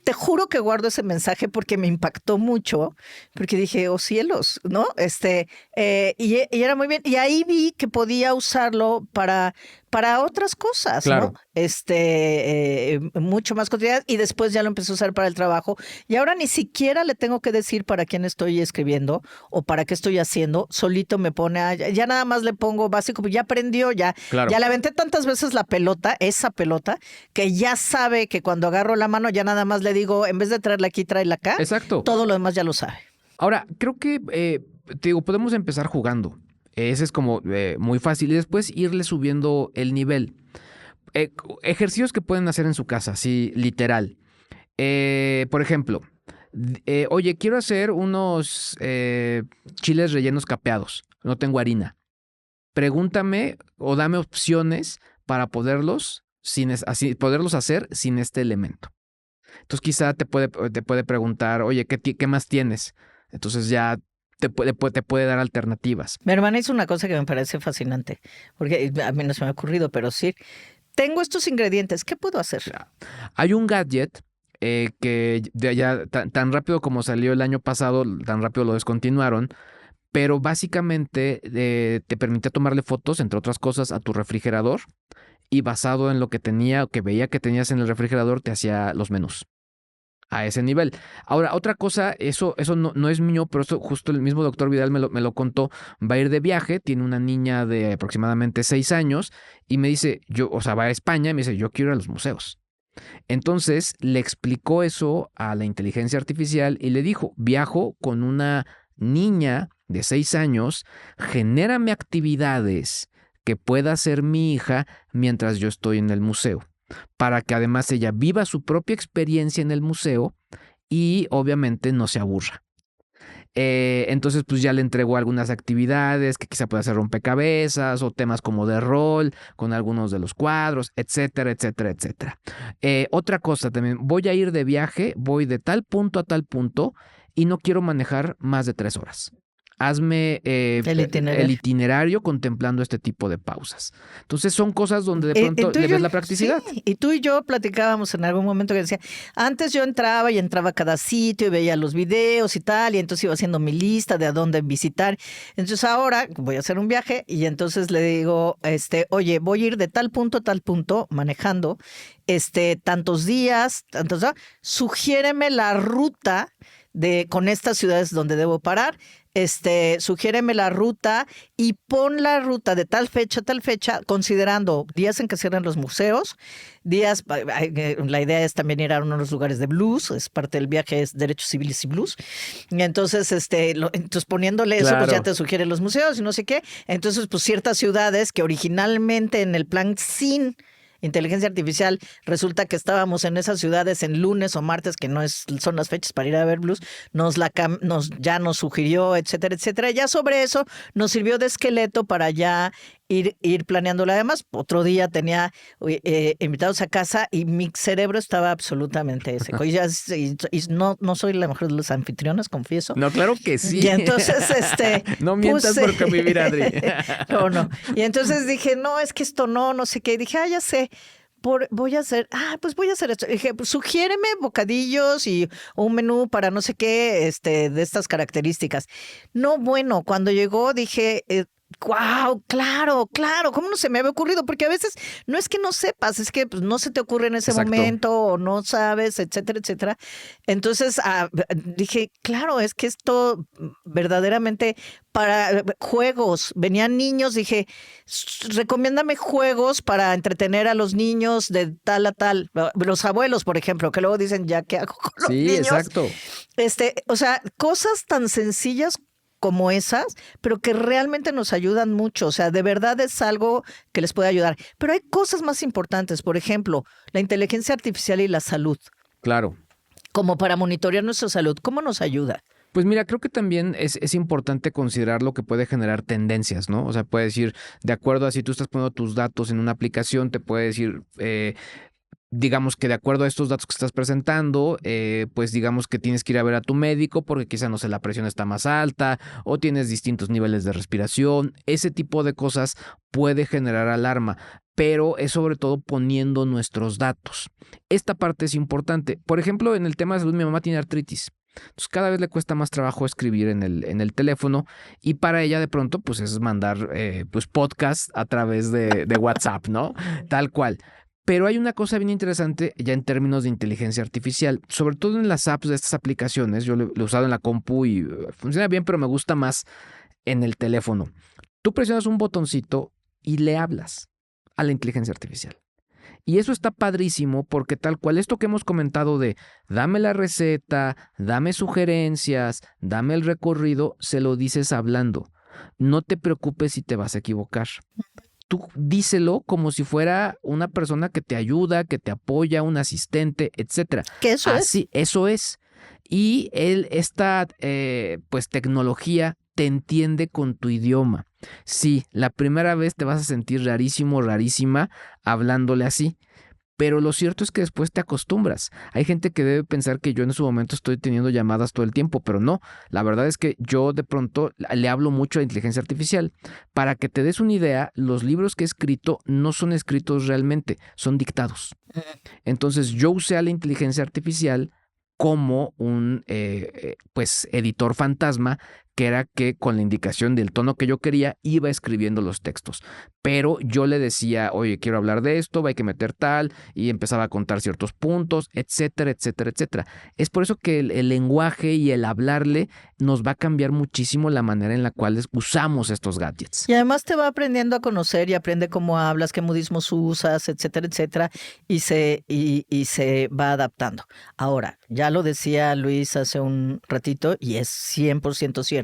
Te juro que guardo ese mensaje porque me impactó mucho, porque dije, oh cielos, ¿no? Y era muy bien. Y ahí vi que podía usarlo para otras cosas, claro. ¿no? Mucho más cotidianas. Y después ya lo empecé a usar para el trabajo. Y ahora ni siquiera le tengo que decir para quién estoy escribiendo o para qué estoy haciendo. Solito me pone, ya nada más le pongo básico, ya aprendió, ya le aventé tantas veces esa pelota, que ya sabe que cuando agarro la mano ya nada más le digo, en vez de traerla aquí, tráela acá. Exacto. Todo lo demás ya lo sabe. Ahora, creo que, te digo, podemos empezar jugando. Ese es como muy fácil y después irle subiendo el nivel. Ejercicios que pueden hacer en su casa, sí, literal. Por ejemplo, oye, quiero hacer unos chiles rellenos capeados. No tengo harina. Pregúntame o dame opciones para poderlos hacer sin este elemento. Entonces quizá te puede preguntar, oye, ¿qué más tienes? Entonces ya te puede dar alternativas. Mi hermana hizo una cosa que me parece fascinante, porque a mí no se me ha ocurrido, pero sí. Tengo estos ingredientes, ¿qué puedo hacer? Hay un gadget que ya tan rápido como salió el año pasado, tan rápido lo descontinuaron, pero básicamente te permite tomarle fotos, entre otras cosas, a tu refrigerador y basado en lo que veía que tenías en el refrigerador, te hacía los menús. A ese nivel. Ahora, otra cosa, eso no es mío, pero esto justo el mismo doctor Vidal me lo contó. Va a ir de viaje, tiene una niña de aproximadamente 6 años y me dice, va a España y me dice, yo quiero ir a los museos. Entonces le explicó eso a la inteligencia artificial y le dijo, viajo con una niña de 6 años, genérame actividades que pueda hacer mi hija mientras yo estoy en el museo, para que además ella viva su propia experiencia en el museo y obviamente no se aburra. Entonces pues ya le entregó algunas actividades que quizá pueda hacer rompecabezas o temas como de rol con algunos de los cuadros, etcétera, etcétera, etcétera. Otra cosa también, voy a ir de viaje, voy de tal punto a tal punto y no quiero manejar más de 3 horas. Hazme el itinerario contemplando este tipo de pausas. Entonces son cosas donde de pronto le ves la practicidad. Sí. Y tú y yo platicábamos en algún momento que decía, antes yo entraba a cada sitio y veía los videos y tal, y entonces iba haciendo mi lista de a dónde visitar. Entonces ahora voy a hacer un viaje y entonces le digo, oye, voy a ir de tal punto a tal punto manejando, tantos días, sugiéreme la ruta con estas ciudades donde debo parar. Sugiéreme la ruta y pon la ruta de tal fecha a tal fecha, considerando días en que cierran los museos, la idea es también ir a uno de los lugares de blues, es parte del viaje, es Derechos Civiles y Blues. Y entonces, entonces poniéndole eso, Claro. pues ya te sugiere los museos y no sé qué. Entonces, pues ciertas ciudades que originalmente en el plan sin inteligencia artificial, resulta que estábamos en esas ciudades en lunes o martes, que son las fechas para ir a ver blues, ya nos sugirió, etcétera, etcétera. Ya sobre eso nos sirvió de esqueleto para ya ir planeándola. Además, otro día tenía invitados a casa y mi cerebro estaba absolutamente seco. Y no soy la mejor de los anfitriones, confieso. No, claro que sí. Y entonces, no mientas por convivir, Adri. No. Y entonces dije, no, es que esto no sé qué. Y dije, ya sé. Voy a hacer esto. Dije, pues, sugiéreme bocadillos y un menú para no sé qué, de estas características. No, bueno, cuando llegó dije, wow, claro, ¿cómo no se me había ocurrido? Porque a veces no es que no sepas, es que pues, no se te ocurre en ese Exacto. momento o no sabes, etcétera, etcétera. Entonces dije, claro, es que esto verdaderamente para juegos, venían niños, dije, recomiéndame juegos para entretener a los niños de tal a tal. Los abuelos, por ejemplo, que luego dicen, ¿ya qué hago con los niños? Sí, exacto. O sea, cosas tan sencillas como esas, pero que realmente nos ayudan mucho. O sea, de verdad es algo que les puede ayudar. Pero hay cosas más importantes, por ejemplo, la inteligencia artificial y la salud, Claro. como para monitorear nuestra salud. ¿Cómo nos ayuda? Pues mira, creo que también es importante considerar lo que puede generar tendencias, ¿no? O sea, puede decir, de acuerdo a si tú estás poniendo tus datos en una aplicación, te puede decir, digamos que de acuerdo a estos datos que estás presentando, pues digamos que tienes que ir a ver a tu médico porque quizá, no sé, la presión está más alta o tienes distintos niveles de respiración. Ese tipo de cosas puede generar alarma, pero es sobre todo poniendo nuestros datos. Esta parte es importante. Por ejemplo, en el tema de salud, mi mamá tiene artritis. Entonces cada vez le cuesta más trabajo escribir en el teléfono y para ella de pronto pues es mandar pues podcast a través de WhatsApp, ¿no? Tal cual. Pero hay una cosa bien interesante ya en términos de inteligencia artificial, sobre todo en las apps de estas aplicaciones. Yo lo he usado en la compu y funciona bien, pero me gusta más en el teléfono. Tú presionas un botoncito y le hablas a la inteligencia artificial. Y eso está padrísimo porque tal cual esto que hemos comentado de dame la receta, dame sugerencias, dame el recorrido, se lo dices hablando. No te preocupes si te vas a equivocar. Tú díselo como si fuera una persona que te ayuda, que te apoya, un asistente, etcétera. Que eso Así, eso es. Y esta pues tecnología te entiende con tu idioma. Sí, la primera vez te vas a sentir rarísimo, rarísima hablándole así. Pero lo cierto es que después te acostumbras. Hay gente que debe pensar que yo en su momento estoy teniendo llamadas todo el tiempo, pero no. La verdad es que yo de pronto le hablo mucho a la inteligencia artificial. Para que te des una idea, los libros que he escrito no son escritos realmente, son dictados. Entonces yo usé a la inteligencia artificial como un pues editor fantasma, que era que con la indicación del tono que yo quería iba escribiendo los textos. Pero yo le decía, oye, quiero hablar de esto, hay que meter tal, y empezaba a contar ciertos puntos, etcétera, etcétera, etcétera. Es por eso que el lenguaje y el hablarle nos va a cambiar muchísimo la manera en la cual usamos estos gadgets. Y además te va aprendiendo a conocer y aprende cómo hablas, qué modismos usas, etcétera, etcétera, y se va adaptando. Ahora, ya lo decía Luis hace un ratito y es 100% cierto,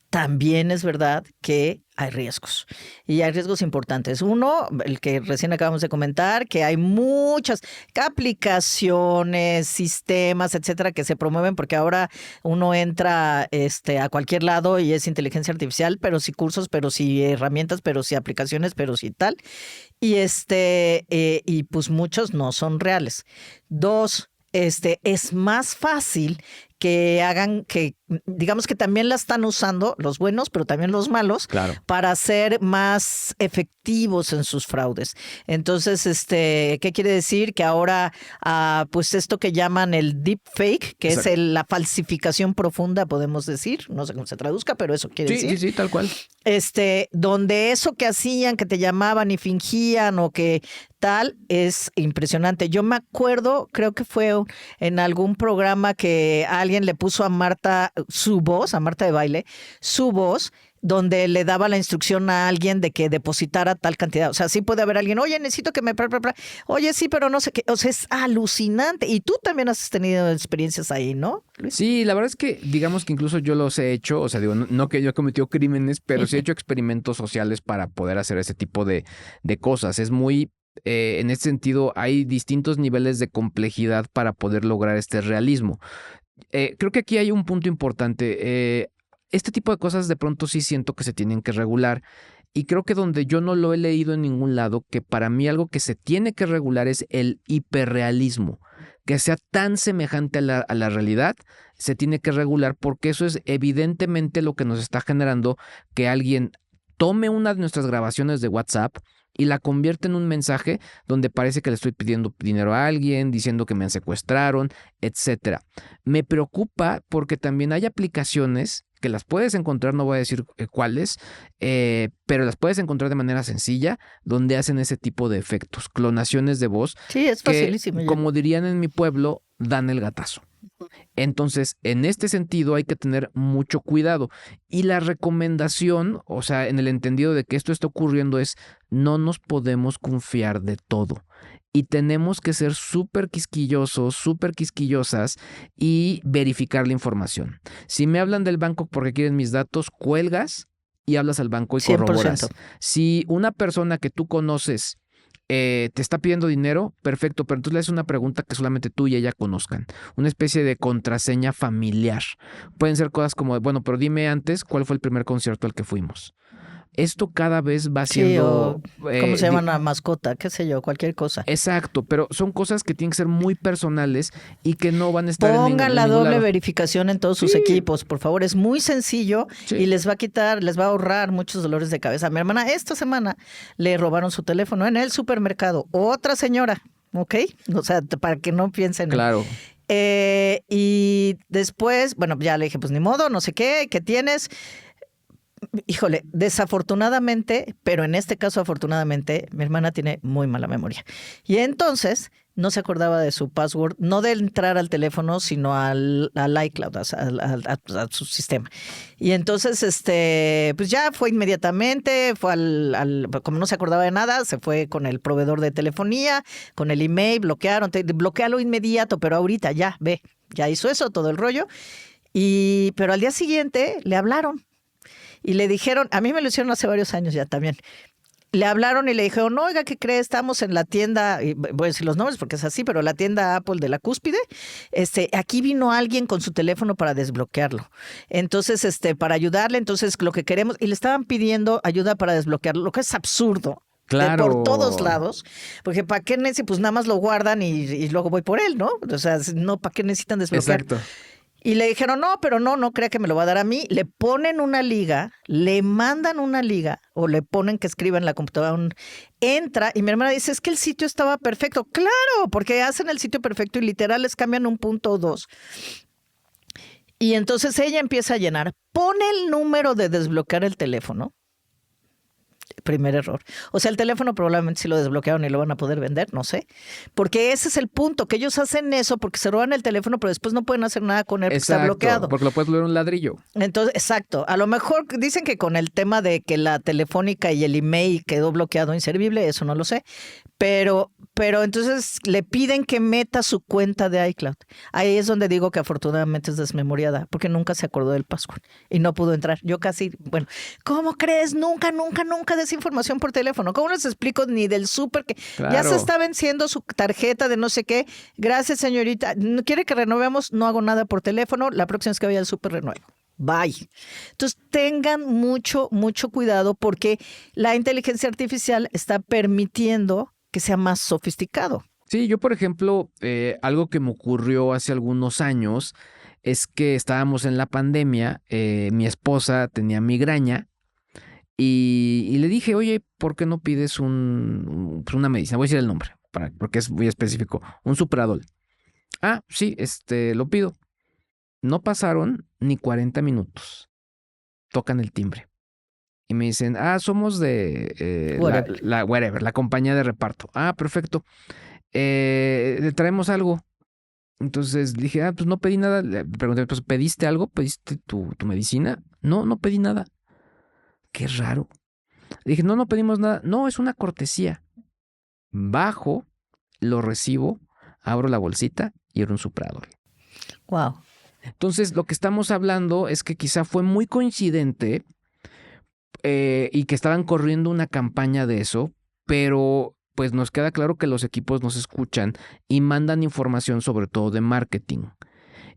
también es verdad que hay riesgos y hay riesgos importantes. Uno, el que recién acabamos de comentar, que hay muchas aplicaciones, sistemas, etcétera, que se promueven porque ahora uno entra a cualquier lado y es inteligencia artificial, pero sí cursos, pero sí herramientas, pero sí aplicaciones, pero sí tal. Y y pues muchos no son reales. Dos, es más fácil que hagan que, digamos que también la están usando los buenos, pero también los malos, Claro. para ser más efectivos en sus fraudes. Entonces, ¿qué quiere decir? Que ahora, pues esto que llaman el deepfake, que Exacto. es la falsificación profunda, podemos decir, no sé cómo se traduzca, pero eso quiere decir. Sí, tal cual. Donde eso que hacían, que te llamaban y fingían o que tal, es impresionante. Yo me acuerdo, creo que fue en algún programa que alguien alguien le puso a Marta su voz, a Marta de Baile, su voz, donde le daba la instrucción a alguien de que depositara tal cantidad. O sea, sí puede haber alguien, oye, necesito que me... Oye, sí, pero no sé qué. O sea, es alucinante. Y tú también has tenido experiencias ahí, ¿no, Luis? Sí, la verdad es que digamos que incluso yo los he hecho, o sea, digo, no que yo he cometido crímenes, pero sí he hecho experimentos sociales para poder hacer ese tipo de cosas. Es muy... en ese sentido, hay distintos niveles de complejidad para poder lograr este realismo. Creo que aquí hay un punto importante. Este tipo de cosas de pronto sí siento que se tienen que regular. Y creo que donde yo no lo he leído en ningún lado, que para mí algo que se tiene que regular es el hiperrealismo. Que sea tan semejante a la realidad, se tiene que regular porque eso es evidentemente lo que nos está generando que alguien tome una de nuestras grabaciones de WhatsApp y la convierte en un mensaje donde parece que le estoy pidiendo dinero a alguien, diciendo que me secuestraron, etcétera. Me preocupa porque también hay aplicaciones que las puedes encontrar, no voy a decir cuáles, pero las puedes encontrar de manera sencilla, donde hacen ese tipo de efectos, clonaciones de voz. Sí, es facilísimo. Que, como dirían en mi pueblo, dan el gatazo. Entonces, en este sentido hay que tener mucho cuidado. Y la recomendación, o sea, en el entendido de que esto está ocurriendo es, no nos podemos confiar de todo. Y tenemos que ser súper quisquillosos, súper quisquillosas y verificar la información. Si me hablan del banco porque quieren mis datos, cuelgas y hablas al banco y 100%. corroboras. Si una persona que tú conoces te está pidiendo dinero, perfecto, pero entonces le haces una pregunta que solamente tú y ella conozcan. Una especie de contraseña familiar. Pueden ser cosas como, bueno, pero dime antes cuál fue el primer concierto al que fuimos. Esto cada vez va siendo... Sí, ¿cómo se llama una mascota? ¿Qué sé yo? Cualquier cosa. Exacto, pero son cosas que tienen que ser muy personales y que no van a estar Pongan la ningún doble lado. verificación en todos sus equipos, por favor. Es muy sencillo y les va a quitar, les va a ahorrar muchos dolores de cabeza. A mi hermana esta semana le robaron su teléfono en el supermercado. Otra señora, ¿ok? O sea, para que no piensen. Claro. Y después, bueno, ya le dije, pues ni modo, no sé qué tienes. Híjole, desafortunadamente, pero en este caso afortunadamente, mi hermana tiene muy mala memoria. Y entonces no se acordaba de su password, no de entrar al teléfono, sino al iCloud, a su sistema. Y entonces, pues ya fue inmediatamente, fue como no se acordaba de nada, se fue con el proveedor de telefonía, con el email, bloquealo inmediato, pero ahorita ya, ve, ya hizo eso, todo el rollo. Pero al día siguiente le hablaron. Y le dijeron, a mí me lo hicieron hace varios años ya también. Le hablaron y le dijeron, oiga, ¿qué cree? Estamos en la tienda, y voy a decir los nombres porque es así, pero la tienda Apple de la Cúspide. Aquí vino alguien con su teléfono para desbloquearlo. Entonces, para ayudarle, entonces lo que queremos, y le estaban pidiendo ayuda para desbloquearlo, lo que es absurdo. Claro. Por todos lados, porque ¿para qué necesitan? Pues nada más lo guardan y luego voy por él, ¿no? O sea, no, ¿para qué necesitan desbloquear? Exacto. Y le dijeron, no, pero no crea que me lo va a dar a mí. Le ponen una liga, le mandan una liga o le ponen que escriba en la computadora. Entra y mi hermana dice, es que el sitio estaba perfecto. Claro, porque hacen el sitio perfecto y literal les cambian un punto o dos. Y entonces ella empieza a llenar, pone el número de desbloquear el teléfono. Primer error. O sea, el teléfono probablemente sí lo desbloquearon y lo van a poder vender, no sé. Porque ese es el punto, que ellos hacen eso porque se roban el teléfono, pero después no pueden hacer nada con él porque está bloqueado. Porque lo puedes volver un ladrillo. Entonces, exacto. A lo mejor dicen que con el tema de que la telefónica y el email quedó bloqueado, inservible, eso no lo sé. Pero entonces le piden que meta su cuenta de iCloud. Ahí es donde digo que afortunadamente es desmemoriada, porque nunca se acordó del password y no pudo entrar. Yo casi, bueno, ¿cómo crees? Nunca des información por teléfono. ¿Cómo les explico? Ni del súper que Claro. ya se está venciendo su tarjeta de no sé qué. Gracias, señorita. ¿Quiere que renovemos? No hago nada por teléfono. La próxima vez que vaya al súper renuevo. Bye. Entonces tengan mucho cuidado porque la inteligencia artificial está permitiendo que sea más sofisticado. Sí, yo por ejemplo, algo que me ocurrió hace algunos años es que estábamos en la pandemia, mi esposa tenía migraña y le dije, oye, ¿por qué no pides una medicina? Voy a decir el nombre, porque es muy específico, un Supradol. Ah, sí, lo pido. No pasaron ni 40 minutos. Tocan el timbre. Y me dicen, somos de Whatever. la compañía de reparto. Ah, perfecto. Le traemos algo. Entonces dije, pues no pedí nada. Le pregunté, pues, ¿pediste algo? ¿Pediste tu medicina? No, no pedí nada. Qué raro. Dije, no pedimos nada. No, es una cortesía. Bajo, lo recibo, abro la bolsita y era un Supradol. Wow. Entonces, lo que estamos hablando es que quizá fue muy coincidente y que estaban corriendo una campaña de eso, pero pues nos queda claro que los equipos nos escuchan y mandan información sobre todo de marketing.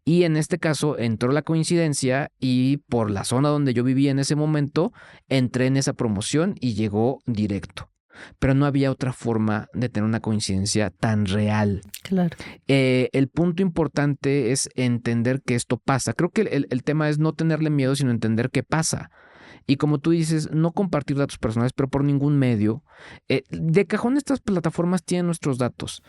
Y en este caso entró la coincidencia y por la zona donde yo vivía en ese momento, entré en esa promoción y llegó directo. Pero no había otra forma de tener una coincidencia tan real. Claro. El punto importante es entender que esto pasa. Creo que el tema es no tenerle miedo, sino entender qué pasa. Y como tú dices, no compartir datos personales, pero por ningún medio. De cajón estas plataformas tienen nuestros datos,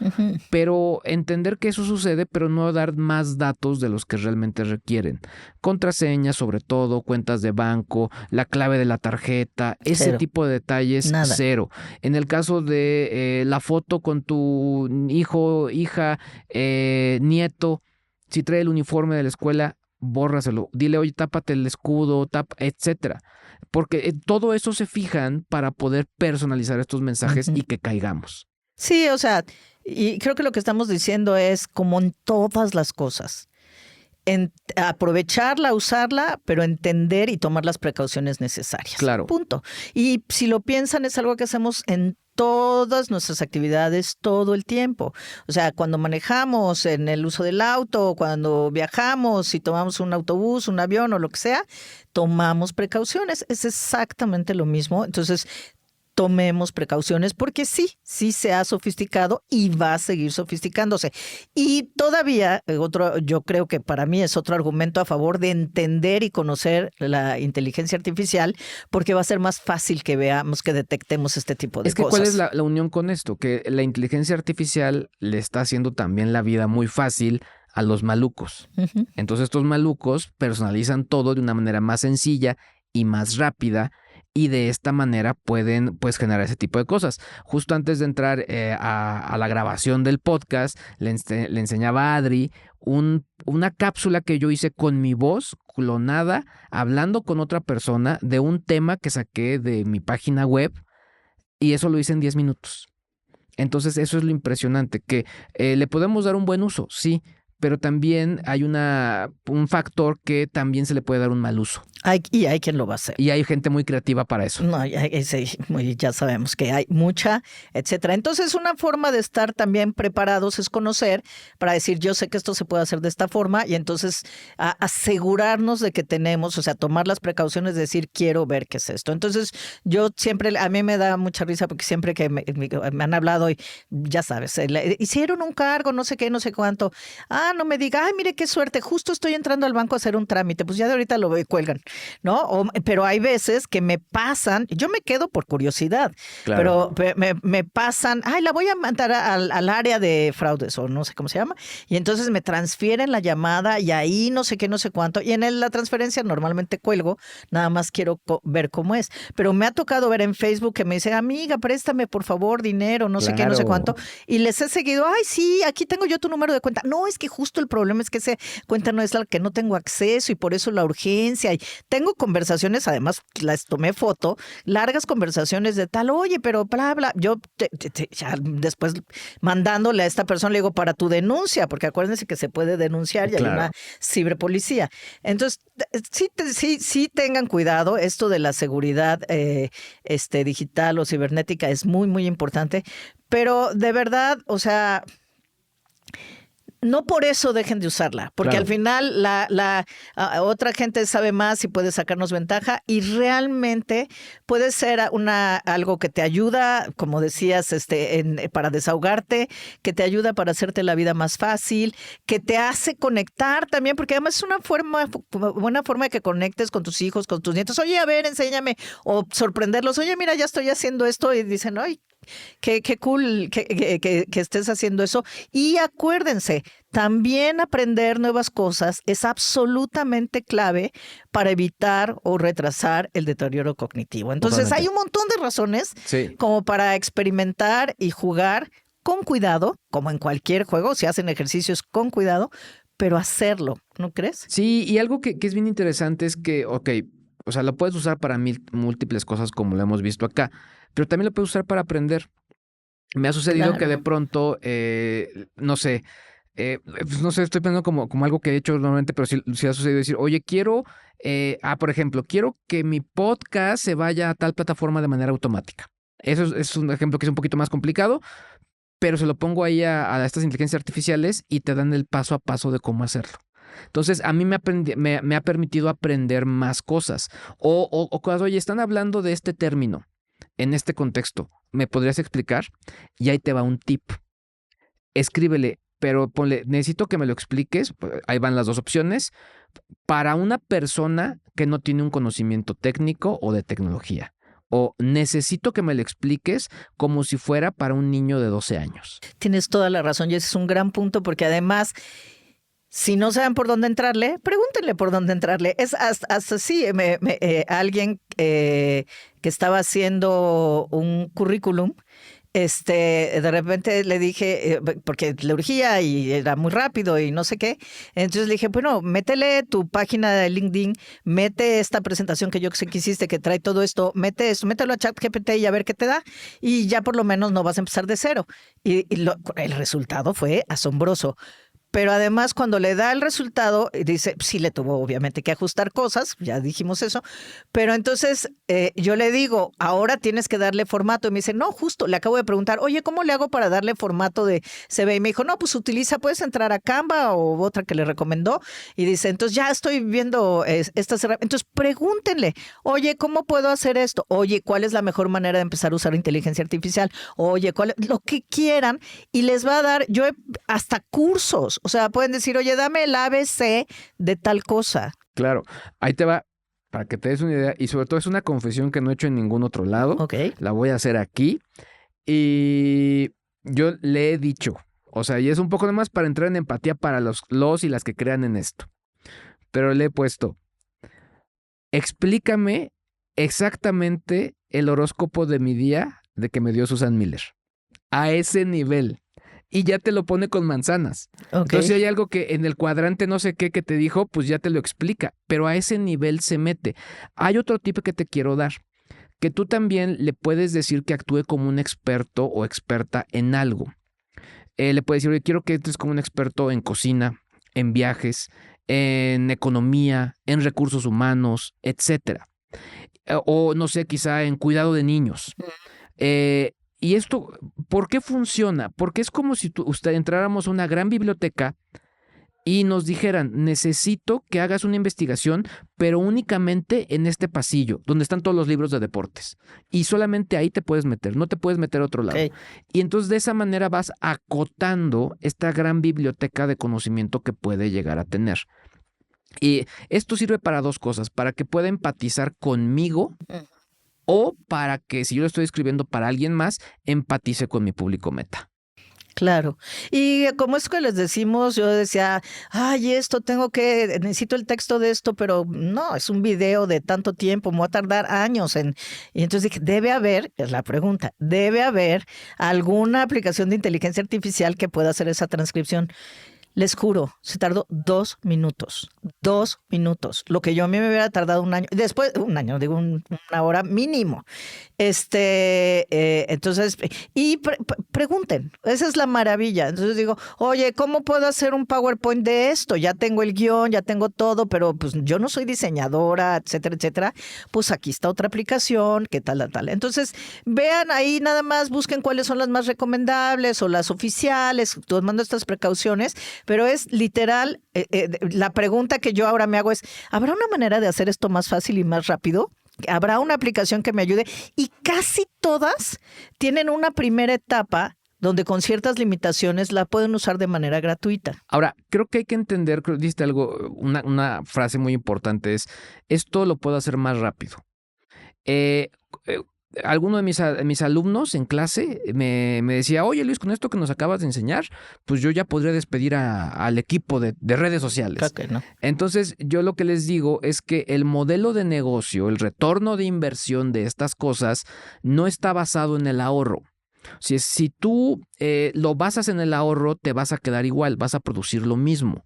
pero entender que eso sucede, pero no dar más datos de los que realmente requieren. Contraseñas, sobre todo, cuentas de banco, la clave de la tarjeta, ese tipo de detalles, cero. En el caso de la foto con tu hijo, hija, nieto, si trae el uniforme de la escuela, bórraselo. Dile, oye, tápate el escudo, etcétera. Porque todo eso se fijan para poder personalizar estos mensajes y que caigamos. Sí, o sea, y creo que lo que estamos diciendo es como en todas las cosas. Aprovecharla, usarla, pero entender y tomar las precauciones necesarias. Claro. Punto. Y si lo piensan, es algo que hacemos en todas nuestras actividades todo el tiempo. O sea, cuando manejamos, en el uso del auto, cuando viajamos, si tomamos un autobús, un avión o lo que sea, tomamos precauciones. Es exactamente lo mismo. Entonces, tomemos precauciones porque sí se ha sofisticado y va a seguir sofisticándose. Y todavía, yo creo que para mí es otro argumento a favor de entender y conocer la inteligencia artificial, porque va a ser más fácil que veamos, que detectemos este tipo de cosas. ¿Cuál es la unión con esto? Que la inteligencia artificial le está haciendo también la vida muy fácil a los malucos. Entonces estos malucos personalizan todo de una manera más sencilla y más rápida, y de esta manera pueden pues generar ese tipo de cosas. Justo antes de entrar a la grabación del podcast, le enseñaba a Adri una cápsula que yo hice con mi voz clonada, hablando con otra persona de un tema que saqué de mi página web, y eso lo hice en 10 minutos. Entonces eso es lo impresionante, que le podemos dar un buen uso, sí, pero también hay un factor que también se le puede dar un mal uso. Hay quien lo va a hacer. Y hay gente muy creativa para eso. No, ya sabemos que hay mucha, etcétera. Entonces, una forma de estar también preparados es conocer para decir, yo sé que esto se puede hacer de esta forma, y entonces asegurarnos de que tenemos, o sea, tomar las precauciones de decir, quiero ver qué es esto. Entonces, yo siempre, a mí me da mucha risa porque siempre que me han hablado, y ya sabes, hicieron un cargo, no sé qué, no sé cuánto. No me diga, ay, mire qué suerte, justo estoy entrando al banco a hacer un trámite, pues ya de ahorita lo cuelgan, ¿no? Pero hay veces que me pasan, yo me quedo por curiosidad, claro, pero me pasan, la voy a mandar al área de fraudes o no sé cómo se llama, y entonces me transfieren la llamada y ahí no sé qué, no sé cuánto, y en la transferencia normalmente cuelgo, nada más quiero ver cómo es, pero me ha tocado ver en Facebook que me dice, amiga, préstame por favor dinero, no sé qué, no sé cuánto, y les he seguido, sí, aquí tengo yo tu número de cuenta, no, es que justo el problema es que esa cuenta no es la que no tengo acceso y por eso la urgencia. Y tengo conversaciones, además las tomé foto, largas conversaciones de tal, oye, pero bla, bla. Yo ya después mandándole a esta persona le digo, para tu denuncia, porque acuérdense que se puede denunciar y hay una ciberpolicía. Entonces, sí tengan cuidado. Esto de la seguridad digital o cibernética es muy, muy importante. Pero de verdad, o sea, no por eso dejen de usarla, porque al final la otra gente sabe más y puede sacarnos ventaja, y realmente puede ser algo que te ayuda, como decías, para desahogarte, que te ayuda para hacerte la vida más fácil, que te hace conectar también, porque además es una buena forma de que conectes con tus hijos, con tus nietos. Oye, a ver, enséñame, o sorprenderlos. Oye, mira, ya estoy haciendo esto, y dicen, ay, qué cool que estés haciendo eso. Y acuérdense, también aprender nuevas cosas es absolutamente clave para evitar o retrasar el deterioro cognitivo. Entonces, hay un montón de razones como para experimentar y jugar con cuidado, como en cualquier juego, se hacen ejercicios con cuidado, pero hacerlo, ¿no crees? Sí, y algo que es bien interesante es que, ok, o sea, lo puedes usar para múltiples cosas como lo hemos visto acá, pero también lo puedes usar para aprender. Me ha sucedido que de Claro. pronto, no sé, pues no sé, estoy pensando como algo que he hecho normalmente, pero sí ha sucedido decir, oye, por ejemplo, quiero que mi podcast se vaya a tal plataforma de manera automática. Eso es un ejemplo que es un poquito más complicado, pero se lo pongo ahí a estas inteligencias artificiales y te dan el paso a paso de cómo hacerlo. Entonces, a mí me ha permitido aprender más cosas. O cosas, oye, están hablando de este término en este contexto. ¿Me podrías explicar? Y ahí te va un tip. Escríbele, pero ponle, necesito que me lo expliques. Ahí van las dos opciones. Para una persona que no tiene un conocimiento técnico o de tecnología. O necesito que me lo expliques como si fuera para un niño de 12 años. Tienes toda la razón y ese es un gran punto porque además, si no saben por dónde entrarle, pregúntenle por dónde entrarle. Es hasta sí, alguien que estaba haciendo un currículum, de repente le dije, porque le urgía y era muy rápido y no sé qué, entonces le dije, bueno, métele tu página de LinkedIn, mete esta presentación que yo sé que hiciste, que trae todo esto, mete esto, mételo a ChatGPT y a ver qué te da, y ya por lo menos no vas a empezar de cero. El resultado fue asombroso. Pero además cuando le da el resultado, dice, sí le tuvo obviamente que ajustar cosas, ya dijimos eso, pero entonces yo le digo, ahora tienes que darle formato. Y me dice, no, justo, le acabo de preguntar, oye, ¿cómo le hago para darle formato de CV? Y me dijo, no, pues puedes entrar a Canva o otra que le recomendó. Y dice, entonces ya estoy viendo estas herramientas. Entonces pregúntenle, oye, ¿cómo puedo hacer esto? Oye, ¿cuál es la mejor manera de empezar a usar inteligencia artificial? Oye, lo que quieran, y les va a dar, hasta cursos. O sea, pueden decir, oye, dame el ABC de tal cosa. Claro, ahí te va, para que te des una idea, y sobre todo es una confesión que no he hecho en ningún otro lado. Ok. La voy a hacer aquí. Y yo le he dicho, o sea, y es un poco más para entrar en empatía para los y las que crean en esto. Pero le he puesto, explícame exactamente el horóscopo de mi día de que me dio Susan Miller. A ese nivel. Y ya te lo pone con manzanas. Okay. Entonces, si hay algo que en el cuadrante no sé qué que te dijo, pues ya te lo explica. Pero a ese nivel se mete. Hay otro tip que te quiero dar. Que tú también le puedes decir que actúe como un experto o experta en algo. Le puedes decir, oye, quiero que entres como un experto en cocina, en viajes, en economía, en recursos humanos, etcétera. O no sé, quizá en cuidado de niños. Y esto, ¿por qué funciona? Porque es como si entráramos a una gran biblioteca y nos dijeran, necesito que hagas una investigación, pero únicamente en este pasillo, donde están todos los libros de deportes. Y solamente ahí te puedes meter, no te puedes meter a otro lado. Okay. Y entonces de esa manera vas acotando esta gran biblioteca de conocimiento que puede llegar a tener. Y esto sirve para dos cosas, para que pueda empatizar conmigo o para que, si yo lo estoy escribiendo para alguien más, empatice con mi público meta. Claro. Y como es que les decimos, yo decía, necesito el texto de esto, pero no, es un video de tanto tiempo, me va a tardar años en... Y entonces dije, es la pregunta, debe haber alguna aplicación de inteligencia artificial que pueda hacer esa transcripción. Les juro, se tardó 2 minutos. 2 minutos. Lo que yo a mí me hubiera tardado un año. Después, una hora mínimo. Entonces, y pregunten. Esa es la maravilla. Entonces digo, oye, ¿cómo puedo hacer un PowerPoint de esto? Ya tengo el guión, ya tengo todo, pero pues yo no soy diseñadora, etcétera, etcétera. Pues aquí está otra aplicación, ¿qué tal, tal? Entonces, vean ahí nada más, busquen cuáles son las más recomendables o las oficiales, tomando estas precauciones. Pero es literal, la pregunta que yo ahora me hago es, ¿habrá una manera de hacer esto más fácil y más rápido? ¿Habrá una aplicación que me ayude? Y casi todas tienen una primera etapa donde con ciertas limitaciones la pueden usar de manera gratuita. Ahora, creo que hay que entender, diste algo, una frase muy importante es, esto lo puedo hacer más rápido. Alguno de mis alumnos en clase me decía, oye Luis, con esto que nos acabas de enseñar, pues yo ya podría despedir al equipo de redes sociales. Claro que no. Entonces yo lo que les digo es que el modelo de negocio, el retorno de inversión de estas cosas no está basado en el ahorro. Si tú lo basas en el ahorro, te vas a quedar igual, vas a producir lo mismo.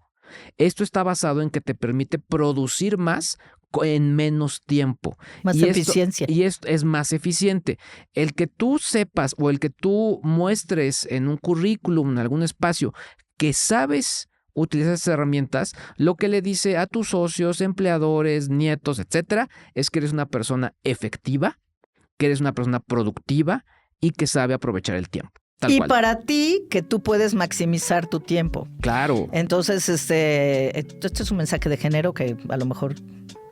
Esto está basado en que te permite producir más en menos tiempo. Más eficiencia. Y esto es más eficiente. El que tú sepas o el que tú muestres en un currículum, en algún espacio, que sabes utilizar esas herramientas, lo que le dice a tus socios, empleadores, nietos, etcétera, es que eres una persona efectiva, que eres una persona productiva y que sabe aprovechar el tiempo. Tal y cual. Para ti, que tú puedes maximizar tu tiempo. Claro. Entonces, este es un mensaje de género que a lo mejor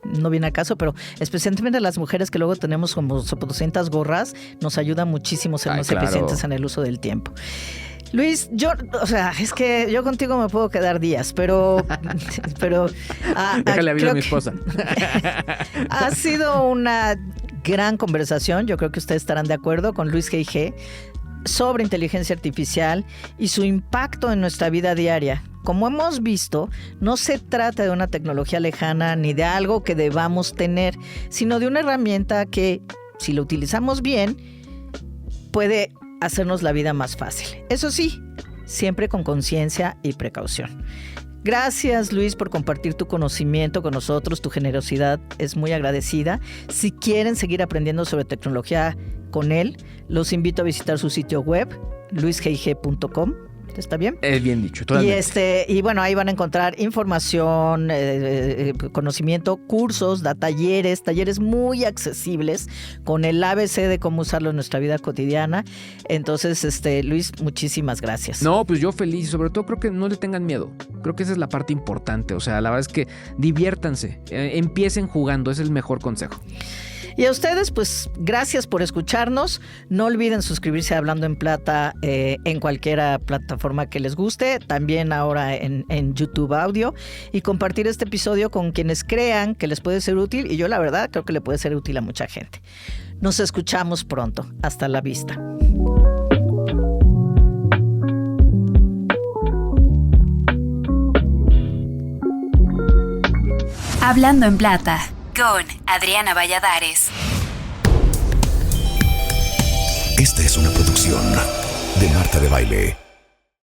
no viene a caso, pero especialmente las mujeres que luego tenemos como 200 gorras, nos ayuda muchísimo a ser más eficientes en el uso del tiempo. Luis, es que yo contigo me puedo quedar días, pero déjale aviso a mi esposa. Ha sido una gran conversación, yo creo que ustedes estarán de acuerdo con Luis G.I.G. sobre inteligencia artificial y su impacto en nuestra vida diaria. Como hemos visto, no se trata de una tecnología lejana ni de algo que debamos tener, sino de una herramienta que, si lo utilizamos bien, puede hacernos la vida más fácil. Eso sí, siempre con conciencia y precaución. Gracias, Luis, por compartir tu conocimiento con nosotros. Tu generosidad es muy agradecida. Si quieren seguir aprendiendo sobre tecnología con él, los invito a visitar su sitio web, luisgig.com. ¿Está bien? Es bien dicho, totalmente. Y bueno, ahí van a encontrar información, conocimiento, cursos, talleres muy accesibles con el ABC de cómo usarlo en nuestra vida cotidiana. Entonces, Luis, muchísimas gracias. No, pues yo feliz, sobre todo creo que no le tengan miedo. Creo que esa es la parte importante. O sea, la verdad es que diviértanse, empiecen jugando, es el mejor consejo. Y a ustedes, pues, gracias por escucharnos. No olviden suscribirse a Hablando en Plata en cualquier plataforma que les guste, también ahora en YouTube Audio, y compartir este episodio con quienes crean que les puede ser útil, y yo la verdad creo que le puede ser útil a mucha gente. Nos escuchamos pronto. Hasta la vista. Hablando en Plata con Adriana Valladares. Esta es una producción de Marta de Baile.